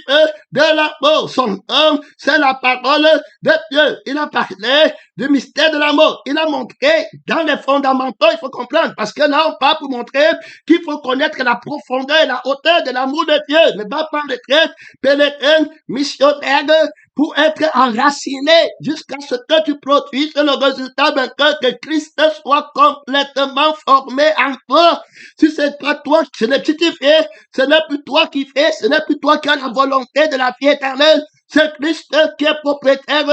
de l'amour. Son nom, c'est la parole de Dieu. Il a parlé du mystère de l'amour. Il a montré dans les fondamentaux, il faut comprendre, parce que là, on parle pour montrer qu'il faut connaître la profondeur et la hauteur de l'amour de Dieu. Ne va pas en retraite, pénétrer, missionnaire, pour être enraciné jusqu'à ce que tu produises le résultat que Christ soit complètement formé en toi. Si c'est pas toi, ce n'est plus tu fais, ce n'est plus toi qui fais, ce n'est plus toi qui as la volonté de la vie éternelle. C'est Christ qui est propriétaire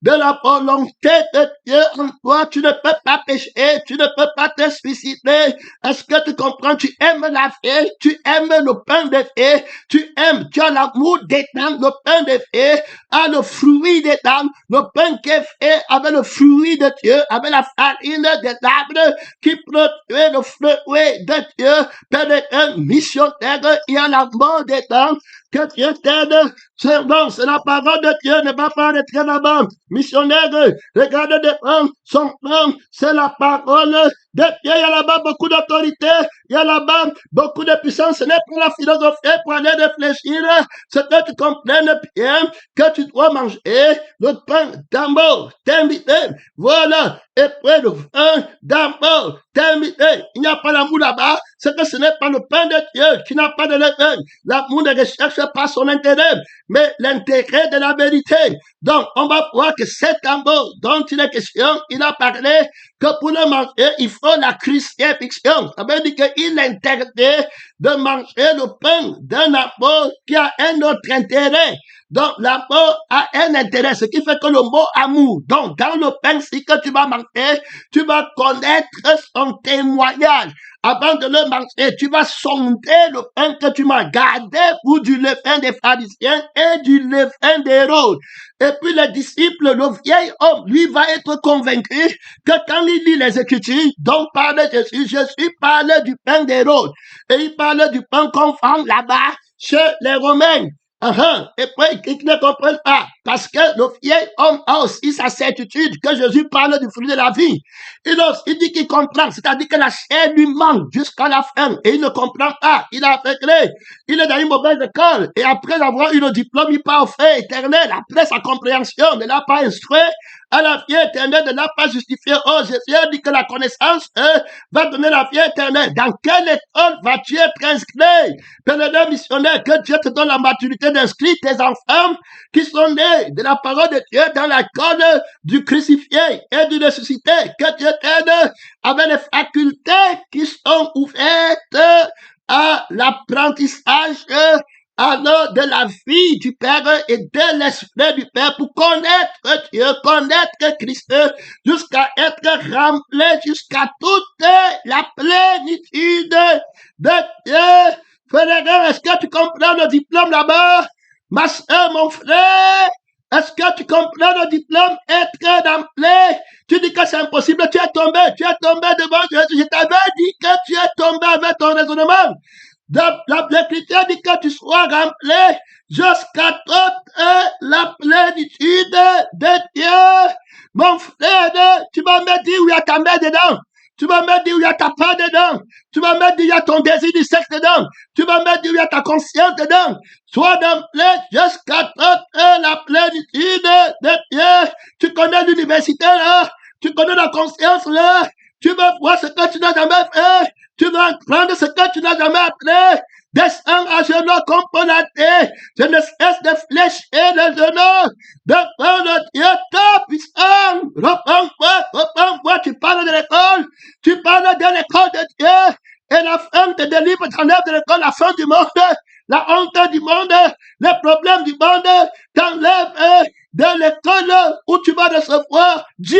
de la volonté de Dieu en toi. Tu ne peux pas pécher, tu ne peux pas te suicider. Est-ce que tu comprends? Tu aimes la vie, tu aimes le pain de vie, tu as l'amour des dents, le pain de vie, a le fruit des dents, le pain qui est fait avec le fruit de Dieu, avec la farine des arbres qui produit le fruit de Dieu. Père un missionnaire, il y a l'amour des dents. Que Dieu t'aide, c'est la parole de Dieu, ne va pas être là-bas. Missionnaire, regardez devant son nom, c'est la parole de Dieu. Il y a là-bas beaucoup d'autorité, il y a là-bas beaucoup de puissance. Ce n'est pas la philosophie pour aller réfléchir, c'est que tu comprennes bien que tu dois manger le pain d'amour, terminé. Voilà, et puis le pain d'amour, terminé. Il n'y a pas l'amour là-bas, c'est que ce n'est pas le pain de Dieu qui n'a pas de levain. L'amour ne recherche pas son intérêt, mais l'intérêt de la vérité. Donc, on va voir que cet amour dont il est question, il a parlé que pour le manger, il faut la crucifixion. Ça veut dire qu'il interdit de manger le pain d'un amour qui a un autre intérêt. Donc, l'amour a un intérêt, ce qui fait que le mot amour, donc dans le pain, si que tu vas manger, tu vas connaître son témoignage. Avant de le manger, tu vas sonder le pain que tu m'as gardé pour du levain des pharisiens et du levain des Hérodes. Et puis les disciples, le vieil homme, lui va être convaincu que quand il lit les Écritures dont parle Jésus parle du pain des Hérodes. Et il parle du pain qu'on vend là-bas chez les Romains. Et puis, ils ne comprennent pas, parce que le vieil homme a aussi sa certitude que Jésus parle du fruit de la vie. Il dit qu'il comprend, c'est-à-dire que la chair lui manque jusqu'à la fin, et il ne comprend pas, il est aveuglé, il est dans une mauvaise école, et après avoir eu le diplôme, il part au fait éternel, après sa compréhension ne l'a pas instruit à la vie éternelle, ne l'a pas justifié. Oh, Jésus a dit que la connaissance va donner la vie éternelle. Dans quelle école vas-tu être inscrit? Père missionnaire, que Dieu te donne la maturité d'inscrire tes enfants qui sont nés de la parole de Dieu dans l'école du crucifié et du ressuscité. Que Dieu t'aide avec les facultés qui sont ouvertes à l'apprentissage alors de la vie du Père et de l'Esprit du Père pour connaître Dieu, connaître Christ, jusqu'à être rempli jusqu'à toute la plénitude de Dieu. Frère, est-ce que tu comprends le diplôme là-bas? Ma soeur, mon frère, est-ce que tu comprends le diplôme? Être rempli. Tu dis que c'est impossible, tu es tombé devant Jésus. Je t'avais dit que tu es tombé avec ton raisonnement. L'Écriture dit que tu sois rempli jusqu'à toute la plénitude de Dieu. Mon frère, tu vas me dire où il y a ta mère dedans. Tu vas me dire où il y a ta part dedans. Tu vas me dire où il y a ton désir du sexe dedans. Tu vas me dire où il y a ta conscience dedans. Sois rempli jusqu'à toute la plénitude de Dieu. Tu connais l'université là. Tu connais la conscience là. Tu veux voir ce que tu n'as jamais fait. Tu vas apprendre ce que tu n'as jamais appris. Descends à genoux comme Ponate. Je ne cesse de flécher les genoux devant le Dieu tout puissant. Reprends-moi. Tu parles de l'école. Tu parles de l'école de Dieu. Et la femme te délivre, t'enlève de l'école la fin du monde, la honte du monde, les problèmes du monde, t'enlève Dieu,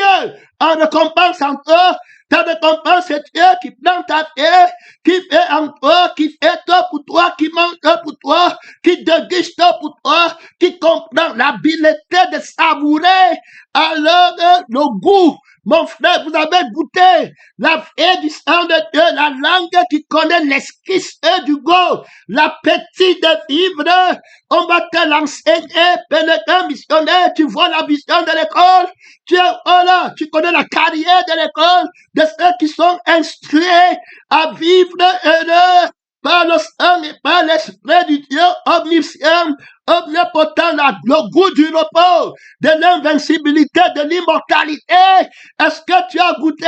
en récompense en toi, ta récompense, c'est Dieu qui prend ta vie, qui fait en toi, qui fait toi pour toi, qui mange toi pour toi, qui déguste toi pour toi, qui comprend l'habileté de savourer alors le goût. Mon frère, vous avez goûté la vie du sang de Dieu, la langue qui connaît l'esquisse du goût, l'appétit de vivre. On va te l'enseigner, pénétrant missionnaire, tu vois la vision de l'école, tu connais la carrière de l'école, de ceux qui sont instruits à vivre heureux par le sang et par l'esprit du Dieu omniscient, omnipotent, le goût du repos, de l'invincibilité, de l'immortalité. Est-ce que tu as goûté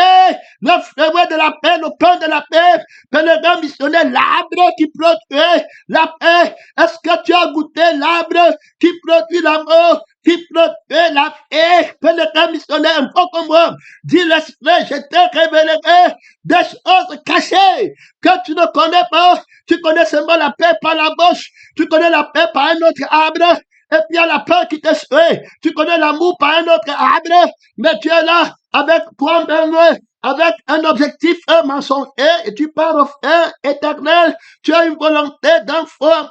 le fruit de la paix, le pain de la paix, pénétrant missionnaire, l'arbre qui produit la paix? Est-ce que tu as goûté l'arbre qui produit l'amour, qui produit la paix, pénétrant missionnaire? Un peu comme moi, dis l'esprit, je te révélerai des choses cachées que tu ne connais pas. Tu connais seulement la paix par la bouche, tu connais la paix par un autre arbre, et puis il y a la peur qui te suit. Tu connais l'amour par un autre arbre, mais tu es là avec toi-même, avec un objectif, un mensonge, et tu pars au feu éternel. Tu as une volonté d'enfant,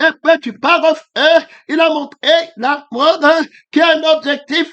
et puis tu pars au feu. Il a montré l'amour qui a un objectif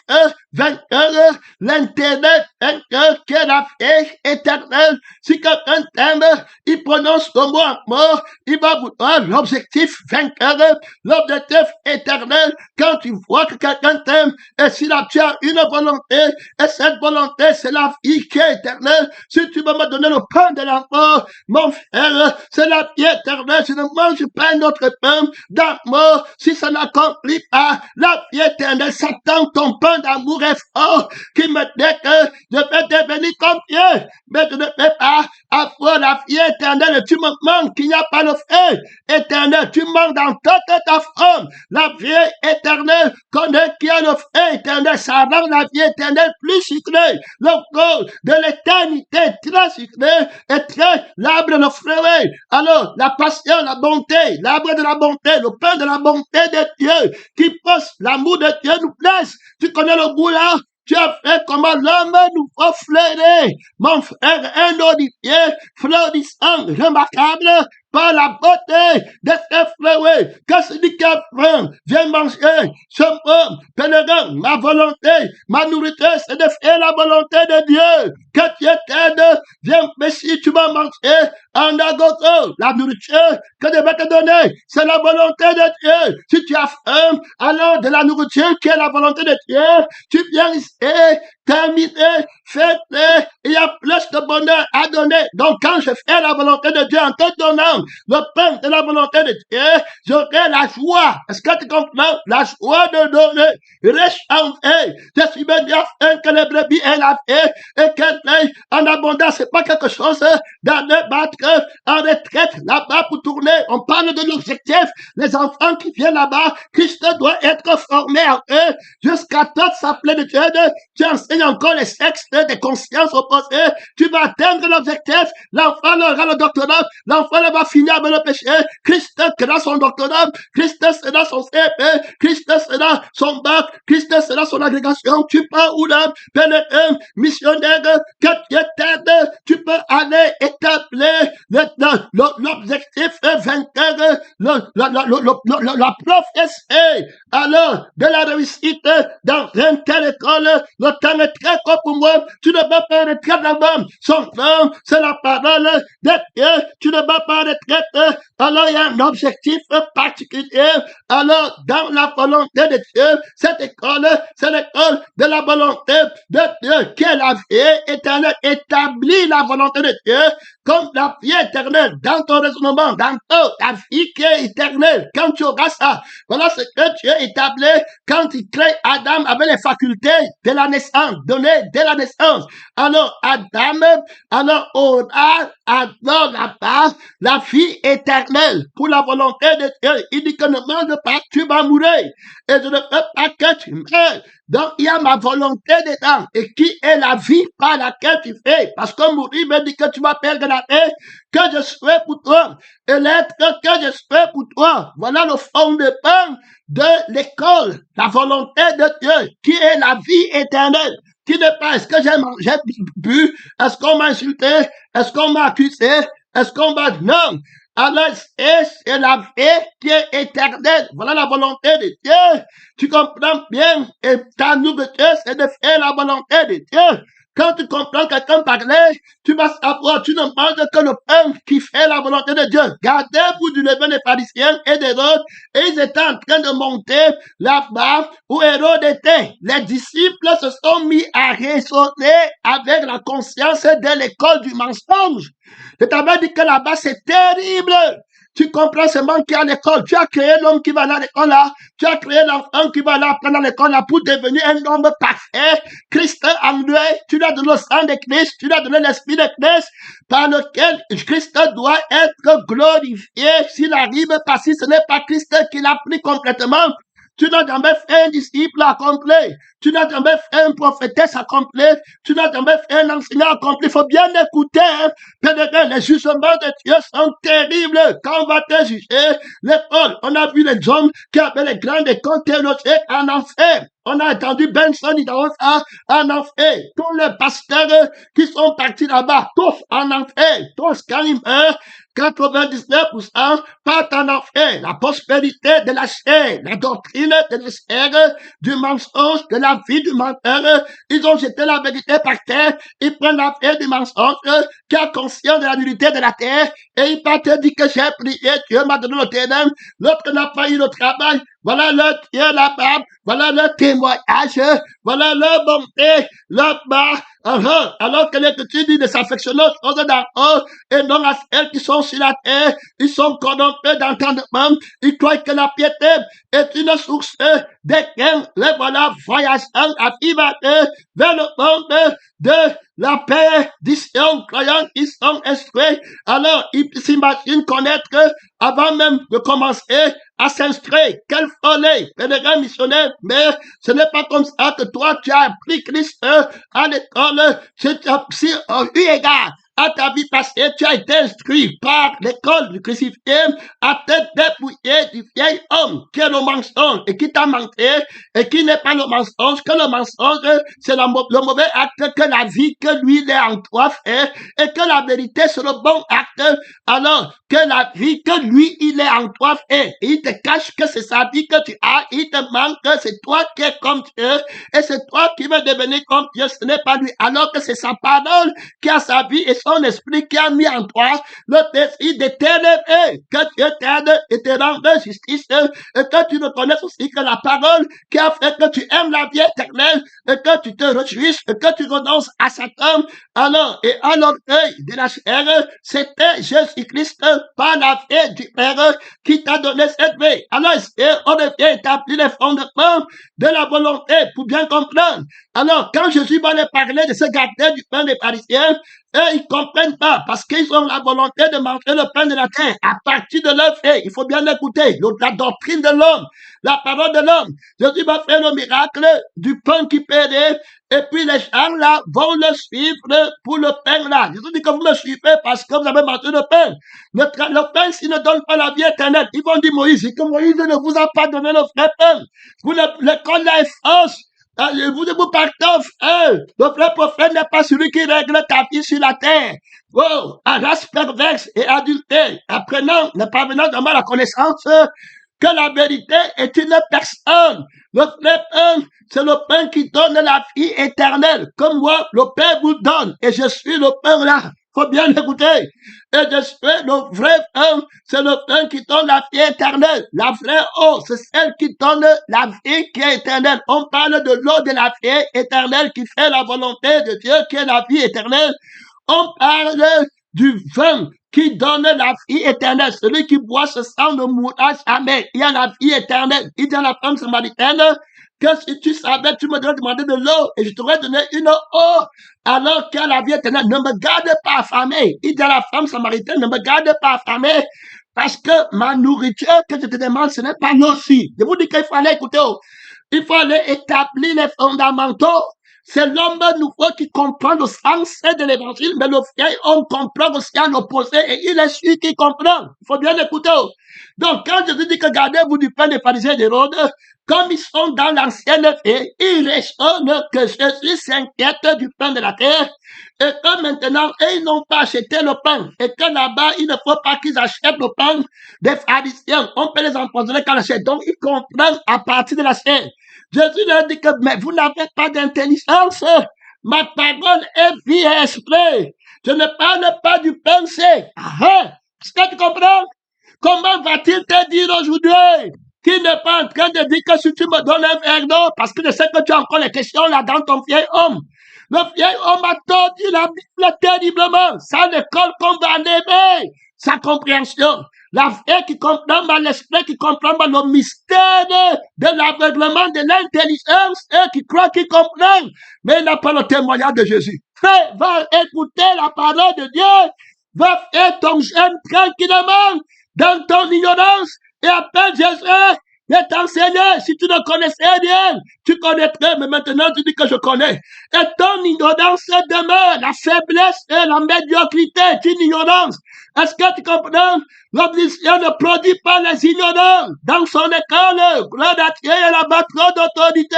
vainqueur, l'intérêt vainqueur qui est la vie éternelle. Si quelqu'un t'aime, il prononce le mot amour, il va vous donner l'objectif vainqueur, l'objectif éternel. Quand tu vois que quelqu'un t'aime, et si là tu as une volonté, et cette volonté c'est la vie qui est éternelle. Si tu veux me donner le pain de l'amour, mon frère, c'est la vie éternelle. Je ne mange pas un autre pain d'amour si ça n'accomplit pas la vie éternelle. Satan, ton pain d'amour est fort, qui me dit que je vais devenir comme Dieu, mais je ne peux pas avoir la vie éternelle. Tu me manques, qu'il n'y a pas le feu éternel. Tu manques dans toute ta forme. La vie éternelle, connaît qu'il y a le feu éternel. Ça rend la vie éternelle plus sucrée. Le goût de l'éternité très sucré et très l'arbre de fruit. Alors, la passion, la bonté, l'arbre de la bonté, le pain de la bonté de Dieu, qui pousse l'amour de Dieu nous place. Tu connais le goût là? Tu as fait comment l'homme nous faut fleurer. Mon frère, un olivier fleurissant, remarquable, par la beauté de ses fruits. Que celui qui a faim vient manger ce homme, pèlerin, ma volonté, ma nourriture, c'est de faire la volonté de Dieu. Que Dieu t'aide, viens, mais si tu vas manger en agogo, la nourriture que Dieu va te donner, c'est la volonté de Dieu. Si tu as faim, alors de la nourriture qui est la volonté de Dieu, tu viens ici, terminer, fêter, il y a plus de bonheur à donner. Donc quand je fais la volonté de Dieu en te donnant le pain de la volonté de Dieu, j'aurai la joie. Est-ce que tu comprends? La joie de donner, riche en vie. Je suis venu afin que les brebis aient la vie et qu'elles aient en abondance. C'est pas quelque chose d'aller battre en retraite là-bas pour tourner. On parle de l'objectif. Les enfants qui viennent là-bas, Christ doit être formé en eux jusqu'à toute sa plénitude. Tu enseignes encore les sexes des consciences opposées. Tu vas atteindre l'objectif. L'enfant aura le doctorat. L'enfant va finir avec le péché. Christ sera son doctorat. Christ sera son CP. Christ sera son bac. Christ sera son agrégation. Tu peux où là, pénétrer, missionnaire, que Dieu t'aide. Tu peux aller établir l'objectif vainqueur, la prophétie. Alors, de la réussite dans une telle école, le temps est très court pour moi. Tu ne vas pas retraite là-bas. Son nom, c'est la parole de Dieu. Tu ne vas pas retraite. Alors, il y a un objectif particulier. Alors, dans la volonté de Dieu, cette école, c'est l'école de la volonté de Dieu, qui est la vie éternelle. Établit la volonté de Dieu comme la vie éternelle dans ton raisonnement, dans ta vie qui est éternelle. Quand tu auras ça, voilà ce que Dieu établit quand il crée Adam avec les facultés de la naissance, données dès la naissance. Alors, Adam, alors aura, alors là-bas, la vie éternelle pour la volonté de Dieu. Il dit que ne mange pas, tu vas mourir. Et je ne veux pas que tu meurs. Donc, il y a ma volonté dedans. Et qui est la vie par laquelle tu fais? Parce que mourir me dit que tu vas perdre la vie que je souhaite pour toi. Et l'être que je souhaite pour toi. Voilà le fond de pain de l'école. La volonté de Dieu, qui est la vie éternelle. qui n'est pas, est-ce que j'ai bu, est-ce qu'on m'a insulté, est-ce qu'on m'a accusé, est-ce qu'on m'a, non. Alors, c'est la vie qui est éternelle. Voilà la volonté de Dieu. Tu comprends bien? Et ta nourriture, c'est de faire la volonté de Dieu. Quand tu comprends quelqu'un parler, tu vas savoir, tu ne manges que le pain qui fait la volonté de Dieu. Gardez-vous du levain des pharisiens et des autres, et ils étaient en train de monter là-bas où Hérode était. Les disciples se sont mis à raisonner avec la conscience de l'école du mensonge. Je t'avais dit que là-bas, c'est terrible. Tu comprends seulement qu'il y a l'école. Tu as créé l'homme qui va aller à l'école là. Tu as créé l'enfant qui va aller apprendre à l'école là pour devenir un homme parfait. Christ en lui. Tu lui as donné le sang de Christ. Tu lui as donné l'esprit de Christ par lequel Christ doit être glorifié. S'il arrive pas, si ce n'est pas Christ qui l'a pris complètement, tu n'as jamais fait un disciple accompli. Tu n'as jamais fait un prophétesse accompli. Tu n'as jamais fait un enseignant accompli. Il faut bien écouter. Hein. Les jugements de Dieu sont terribles. Quand on va te juger, l'école, on a vu les hommes qui avaient les grandes écoles théologiques en enfer. On a entendu Benson en enfer. Tous les pasteurs qui sont partis là-bas, tous en enfer. Tous quand ils meurent, 99% partent en enfer. La prospérité de la chair, la doctrine de la chair, du mensonge, de la vie du menteur. Ils ont jeté la vérité par terre. Ils prennent la vie du mensonge qui a conscience de la nullité de la terre. Et ils partent et disent que j'ai prié, Dieu m'a donné le ténèbre. L'autre n'a pas eu le travail. Voilà le Dieu là-bas. Voilà le témoignage. Voilà leur bonté là-bas. Alors que l'Écriture dit de s'affectionner aux choses d'en haut et non à celles qui sont sur la terre. Ils sont corrompus d'entendement. Ils croient que la piété est une source desquelles les voilà voyageant à vivre vers le monde de la perdition, croyant qu'ils sont instruits. Alors, ils s'imaginent connaître avant même de commencer à s'instruire. Quelle folie, pédégrins missionnaires, mais ce n'est pas comme ça que toi, tu as appris Christ à l'école. Si, eu égard à ta vie passée, tu as été instruit par l'école du crucifié à te dépouiller du vieil homme qui est le mensonge et qui t'a manqué et qui n'est pas le mensonge, que le mensonge, c'est le mauvais acte que la vie que lui, il est en toi fait et que la vérité, c'est le bon acte. Alors, que la vie que lui, il est en toi fait. Il te cache que c'est sa vie que tu as. Il te manque que c'est toi qui es comme Dieu et c'est toi qui veux devenir comme Dieu. Ce n'est pas lui. Alors que c'est sa parole qui a sa vie et son esprit qui a mis en toi le désir de t'élever. Que Dieu t'aide et te rende justice et que tu reconnaisses aussi que la parole qui a fait que tu aimes la vie éternelle et que tu te réjouisses et que tu renonces à Satan. Alors, et à l'orgueil de la chair, c'était Jésus-Christ par la vie du Père qui t'a donné cette vie. Alors, on devait établir les fondements de la volonté pour bien comprendre. Alors, quand Jésus va leur parler de ce gardien du pain des pharisiens, eux, ils comprennent pas parce qu'ils ont la volonté de manger le pain de la terre à partir de leur fait. Il faut bien l'écouter. La doctrine de l'homme, la parole de l'homme. Jésus va faire le miracle du pain qui périt et puis les gens là vont le suivre pour le pain là. Jésus dit que vous me suivez parce que vous avez mangé le pain. Le pain, s'il ne donne pas la vie éternelle, ils vont dire Moïse, que Moïse ne vous a pas donné le vrai pain. L'école là est fausse. Vous partez, le vrai prophète n'est pas celui qui règle ta vie sur la terre. Oh, à race perverse et adultère, apprenant, ne parvenant jamais à la connaissance que la vérité est une personne. Le vrai pain, c'est le pain qui donne la vie éternelle. Comme moi, le Père vous donne et je suis le pain là. Faut bien l'écouter. Et je suis le vrai pain, c'est le pain qui donne la vie éternelle. La vraie eau, c'est celle qui donne la vie qui est éternelle. On parle de l'eau de la vie éternelle qui fait la volonté de Dieu, qui est la vie éternelle. On parle du vin qui donne la vie éternelle. Celui qui boit ce sang ne mourra jamais. Il y a la vie éternelle. Il dit à la femme samaritaine que si tu savais, tu me devrais demander de l'eau et je t'aurais donné une eau alors que la vie éternelle. Ne me garde pas affamé. Il dit à la femme samaritaine, ne me garde pas affamé parce que ma nourriture que je te demande, ce n'est pas aussi. Je vous dis qu'il faut aller écouter. Il faut aller établir les fondamentaux. C'est l'homme nouveau qui comprend le sens de l'évangile, mais le vieil homme comprend aussi à l'opposé et il est celui qui comprend. Il faut bien écouter. Donc, quand Jésus dit que gardez-vous du pain des pharisiens et d'Hérode, comme ils sont dans l'ancienne vie, ils raisonnent que Jésus s'inquiète du pain de la terre et que maintenant, ils n'ont pas acheté le pain et que là-bas, il ne faut pas qu'ils achètent le pain des pharisiens. On peut les empoisonner quand achètent. Donc, ils comprennent à partir de la chair. Jésus leur dit que, mais vous n'avez pas d'intelligence. Ma parole est vie et esprit. Je ne parle pas du pain sec. Est-ce que tu comprends? Comment va-t-il te dire aujourd'hui qu'il n'est pas en train de dire que si tu me donnes un verre d'eau, parce que je sais que tu as encore les questions là dans ton vieil homme. Le vieil homme a tordu la Bible terriblement. Ça ne colle qu'on va l'aimer. Sa compréhension. La vie qui comprend mal l'esprit, qui comprend mal le mystère de l'aveuglement de l'intelligence et qui croit qu'il comprend. Mais il n'a pas le témoignage de Jésus. Frère, va écouter la parole de Dieu. Va faire ton jeûne tranquillement dans ton ignorance et appelle Jésus et t'enseigner. Si tu ne connaissais rien, tu connaîtrais, mais maintenant tu dis que je connais. Et ton ignorance demeure, la faiblesse et la médiocrité est une ignorance. Est-ce que tu comprends? L'omniscient ne produit pas les ignorants dans son école. Gloire à Dieu, il y a là-bas trop d'autorité.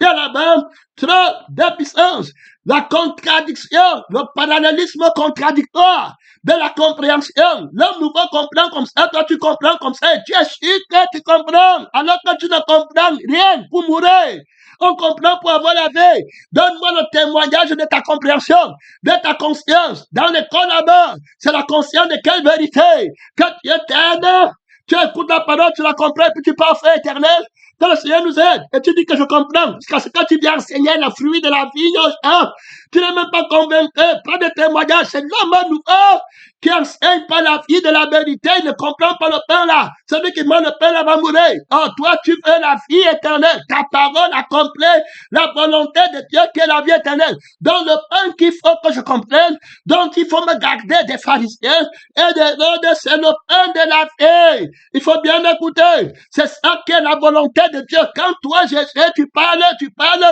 Il y a là-bas trop de puissance. La contradiction, le parallélisme contradictoire de la compréhension. L'homme nouveau comprend comme ça, toi tu comprends comme ça, et tu es sûr que tu comprends, alors que tu ne comprends rien pour mourir. On comprend pour avoir la vie. Donne-moi le témoignage de ta compréhension, de ta conscience. Dans l'école là-bas, c'est la conscience de quelle vérité? Que tu es éternel. Tu écoutes la parole, tu la comprends, puis tu parles fait éternel. Que le Seigneur nous aide. Et tu dis que je comprends. Parce que quand tu viens enseigner le fruit de la vie, tu n'es même pas convaincu. Pas de témoignage. C'est l'homme nouveau qui enseigne pas la vie de la vérité. Il ne comprend pas le pain là. Celui qui mange le pain là va mourir. Oh, toi, tu veux la vie éternelle. Ta parole accomplit la volonté de Dieu qui est la vie éternelle. Donc, le pain qu'il faut que je comprenne, donc il faut me garder des pharisiens et des autres, c'est le pain de la vie. Il faut bien écouter. C'est ça qui est la volonté de Dieu. Quand toi, Jésus, tu parles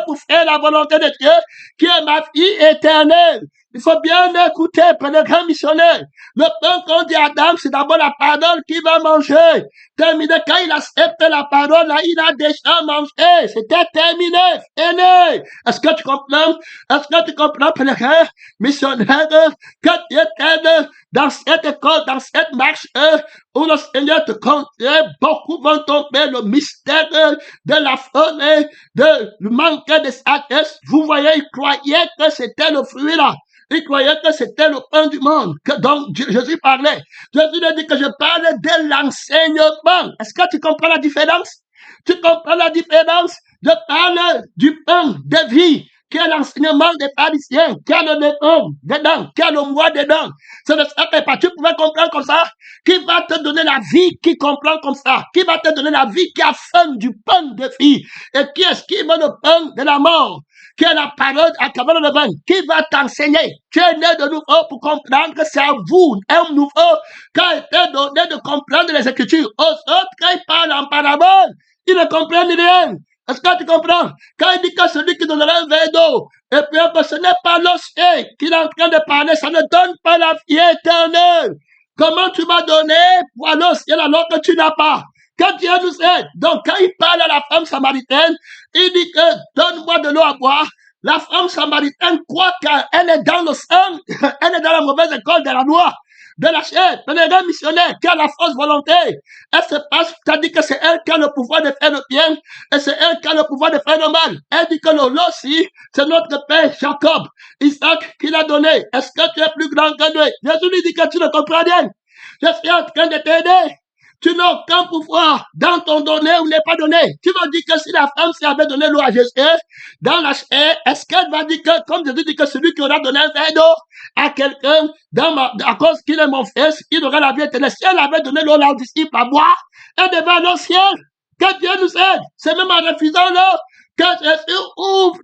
pour faire la volonté de Dieu, qui est ma vie éternelle. Il faut bien écouter, pèlerin missionnaire. Le pain qu'on dit à Adam, c'est d'abord la parole qu'il va manger. Terminé, quand il accepte la parole, là, il a déjà mangé. C'était terminé, fini. Est-ce que tu comprends? Est-ce que tu comprends, pèlerin missionnaire, que Dieu t'aide dans cette école, dans cette marche, où le Seigneur te conseille, beaucoup vont tomber le mystère de la folie, de le manque de sagesse. Vous voyez, ils croyaient que c'était le fruit là. Ils croyaient que c'était le pain du monde. Que donc Jésus parlait. Jésus a dit que je parle de l'enseignement. Est-ce que tu comprends la différence? Tu comprends la différence? Je parle du pain de vie, qui est l'enseignement des pharisiens, qui a le léon dedans, qui a le moi dedans. Ce ne serait pas, tu pouvais comprendre comme ça, qui va te donner la vie, qui comprend comme ça, qui va te donner la vie, qui a faim du pain de vie, et qui esquive le pain de la mort, qui est la parole à travers le vin, qui va t'enseigner. Tu es né de nouveau pour comprendre que c'est à vous, un nouveau, qui a été donné de comprendre les Écritures. Aux autres, quand ils parlent en parabole, ils ne comprennent rien. Est-ce que tu comprends? Quand il dit que celui qui donnera un verre d'eau, et puis ce n'est pas l'océan qu'il est en train de parler, ça ne donne pas la vie éternelle. Comment tu m'as donné pour aller au ciel alors que tu n'as pas? Quand Dieu nous aide. Donc, quand il parle à la femme samaritaine, il dit que donne-moi de l'eau à boire. La femme samaritaine croit qu'elle est dans le sang, elle est dans la mauvaise école de la loi, de la chair, de l'erreur missionnaire, qui a la fausse volonté. Elle se passe, c'est-à-dire que c'est elle qui a le pouvoir de faire le bien, et c'est elle qui a le pouvoir de faire le mal. Elle dit que l'eau aussi, c'est notre père Jacob, Isaac, qui l'a donné. Est-ce que tu es plus grand que lui? Jésus lui dit que tu ne comprends rien. Je suis en train de t'aider. Tu n'as aucun pouvoir dans ton donné ou n'est pas donné. Tu vas dire que si la femme avait donné l'eau à Jésus, dans la chair, est-ce qu'elle va dire que, comme Jésus dit que celui qui aura donné un verre d'eau à quelqu'un, à cause qu'il est mon fils, il aura la vie éternelle. Si elle avait donné l'eau aux disciples à boire, elle devait aller au ciel. Que Dieu nous aide. C'est même en refusant l'eau que Jésus ouvre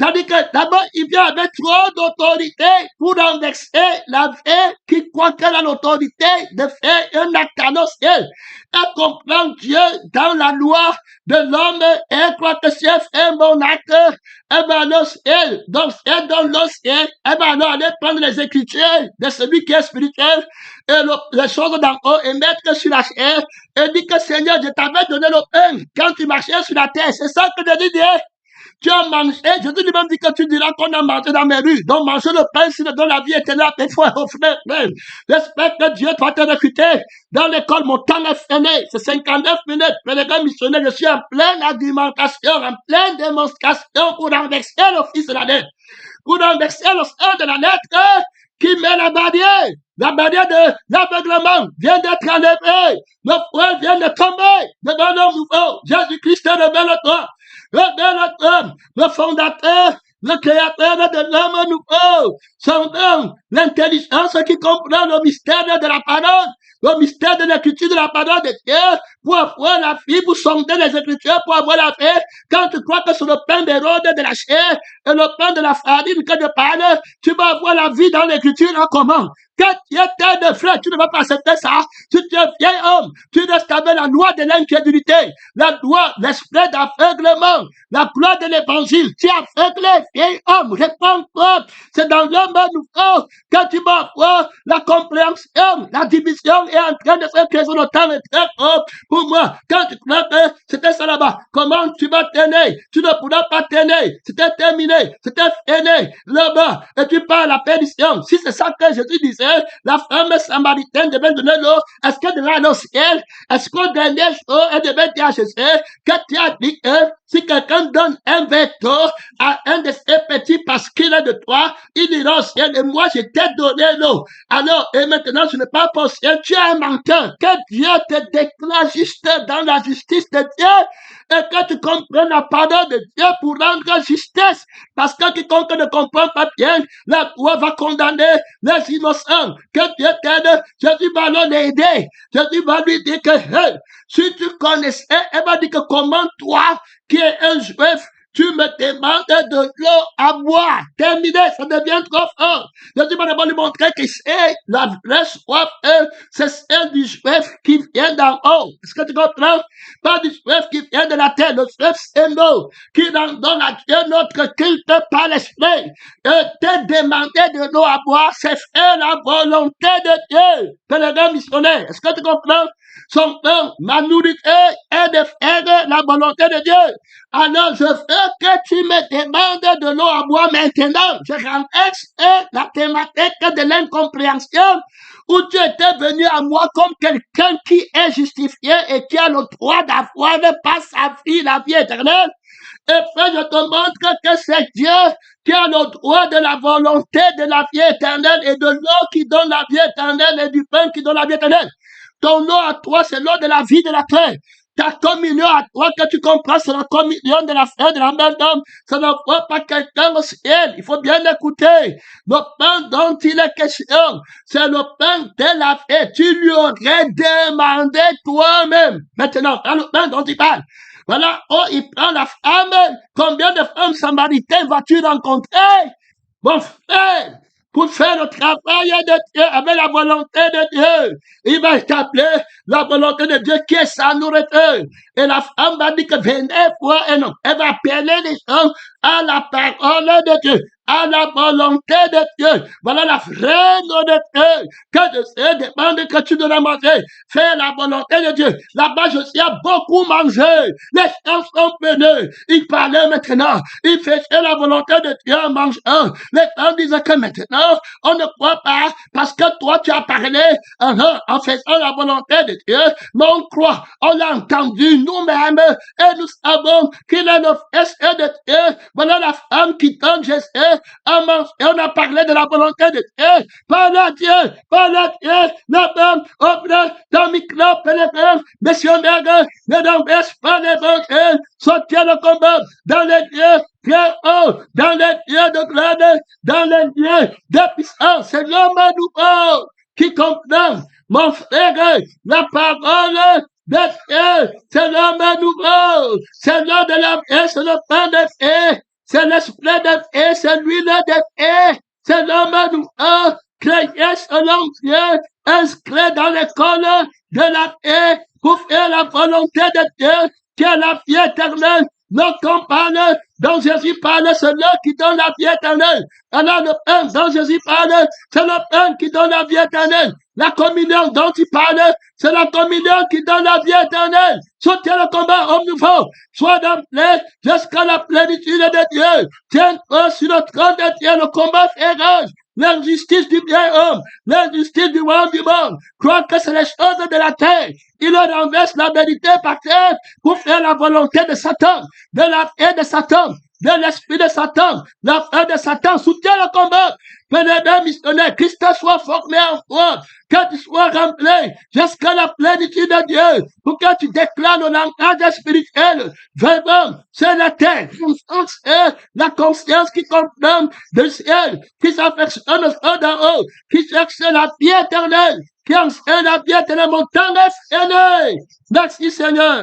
C'est-à-dire que d'abord, il vient avec trop d'autorité pour renverser la vie qui croit qu'elle a l'autorité de faire un acte au ciel. Elle comprend Dieu dans la loi de l'homme et elle croit que si elle fait un bon acte, elle va aller au ciel. Donc, elle donne le ciel, elle va alors aller prendre les écritures de celui qui est spirituel et les choses d'en haut et mettre sur la chair et dit que Seigneur, je t'avais donné le pain quand tu marchais sur la terre. C'est ça que Jésus dit. Tu as mangé, Jésus lui-même dit que tu diras qu'on a mangé dans mes rues. Donc manger le pain, c'est dans la vie éternelle. Parfois, oh frère, j'espère que Dieu va te recruter. Dans l'école, mon temps est fini. C'est 59 minutes. Mais les gars missionnaires, je suis en pleine argumentation, en pleine démonstration pour renverser le fils de la lettre. Pour renverser le sang de la lettre qui met la barrière. La barrière de l'aveuglement vient d'être enlevée. Le poing vient de tomber devant l'homme nouveau. Jésus-Christ est révèle-toi. Révèle-toi, le fondateur, le créateur de l'homme nouveau. Son nom, l'intelligence qui comprend le mystère de la parole, le mystère de l'écriture de la parole de Dieu, pour avoir la vie, pour sonder les écritures, pour avoir la paix. Quand tu crois que c'est le pain des rôdes de la chair et le pain de la farine que je parle, tu vas avoir la vie dans l'écriture en comment? Quand tu es de frère, tu ne vas pas accepter ça. Si tu es vieil homme, tu restes avec la loi de l'incrédulité, la loi, l'esprit d'aveuglement, la loi de l'évangile. Tu es aveuglé, vieil homme, réponds-toi. C'est dans l'homme nouveau que tu vas voir la compréhension, la division est en train de se créer sur le temps est très haut. Pour moi, quand tu crois que c'était ça là-bas, comment tu vas t'aimer? Tu ne pourras pas t'aimer. C'était terminé, c'était fini là-bas. Et tu parles à la perdition. Si c'est ça que Jésus disait, la femme samaritaine devait donner l'eau. Est-ce qu'elle devait aller au ciel? Est-ce qu'au dernier jour, elle devait dire à Jésus que tu as dit que si quelqu'un donne un verre d'eau à un de ses petits parce qu'il est de toi, il ira au ciel et moi je t'ai donné l'eau. Alors, et maintenant je ne parle pas au ciel, tu es un menteur. Que Dieu te déclare juste dans la justice de Dieu et que tu comprennes la parole de Dieu pour rendre justice. Parce que quiconque ne comprend pas bien, la loi va condamner les innocents. Que Dieu t'aide, Jésus va l'aider. Jésus va lui dire que hey, si tu connaissais, elle va dire que comment toi, qui es un juif, tu me demandes de l'eau à boire. Terminé, ça devient trop fort. Jésus va d'abord lui montrer que c'est la vraie soif, c'est celle du juif qui vient d'en haut. Est-ce que tu comprends? Pas du juif qui vient de la terre. Le juif, c'est nous, qui donne à Dieu notre culte par l'esprit. Te demander de l'eau à boire, c'est faire la volonté de Dieu. Pèlerin missionnaire, est-ce que tu comprends? Son nom, ma nourriture est de faire la volonté de Dieu. Alors, je veux que tu me demandes de l'eau à boire maintenant. Je renverse la thématique de l'incompréhension où tu étais venu à moi comme quelqu'un qui est justifié et qui a le droit d'avoir par sa vie la vie éternelle. Et puis, je te montre que c'est Dieu qui a le droit de la volonté de la vie éternelle et de l'eau qui donne la vie éternelle et du pain qui donne la vie éternelle. Ton eau à toi, c'est l'eau de la vie de la terre. Ta communion à toi que tu comprends, c'est la communion de la frère de la mère d'homme. Ça ne voit pas quelqu'un au ciel. Il faut bien écouter. Le pain dont il est question, c'est le pain de la vie. Tu lui aurais demandé toi-même. Maintenant, dans le pain dont il parle. Voilà, oh, il prend la femme. Combien de femmes samaritaines vas-tu rencontrer? Mon frère, pour faire le travail de Dieu avec la volonté de Dieu. Il va t'appeler la volonté de Dieu qui est sa nourriture. Et la femme va dire que venez voir un homme. Elle va appeler les gens à la parole de Dieu, à la volonté de Dieu. Voilà la vraie nourriture que Dieu demande que tu dois manger. Fais la volonté de Dieu. Là-bas, je suis à beaucoup manger. Les gens sont venus. Ils parlaient maintenant. Ils faisaient la volonté de Dieu en mangeant. Les gens disaient que maintenant, on ne croit pas parce que toi, tu as parlé en faisant la volonté de Dieu. Mais on croit. On l'a entendu nous-mêmes et nous savons qu'il est le fils de Dieu. Voilà la femme qui donne Jésus à manger. Et on a parlé de la volonté de Dieu. Par la Dieu, la femme, ouvre ton micro, pénétrant, missionnaire, ne n'empêche pas l'évangile, sortir le combat dans les lieux très hauts, dans les lieux de gloire, dans les lieux de puissance. C'est l'homme nouveau qui comprend, mon frère, la parole de Dieu. C'est l'homme nouveau, c'est l'homme de la vie, c'est le pain de vie. c'est l'esprit de vie, c'est l'huile de vie, c'est l'homme nouveau, créé selon Dieu, inscrit dans l'école de la vie pour faire la volonté de Dieu, qui est la vie éternelle. Lorsqu'on parle, dont Jésus parle, c'est l'un qui donne la vie éternelle. Alors le pain dont Jésus parle, c'est le pain qui donne la vie éternelle. La communion dont il parle, c'est la communion qui donne la vie éternelle. Soutiens le combat au nouveau. Sois d'emblée jusqu'à la plénitude de Dieu. Tiens-toi sur le trône de Dieu, le combat féroce. L'injustice du bien-homme, l'injustice du royaume du monde, croit que c'est les choses de la terre. Il renverse la vérité par terre pour faire la volonté de Satan, de la haine de Satan, de l'esprit de Satan, la fin de Satan. Soutiens le combat. Bien-aimé missionnaire, Christ soit formé en toi, que tu sois rempli jusqu'à la plénitude de Dieu, pour que tu déclares le langage spirituel. Vraiment, c'est la terre, la conscience qui confirme le ciel, qui s'affectionne au d'en haut, qui cherche la vie éternelle, qui enseigne la vie éternelle, mon temps est fini. Merci Seigneur.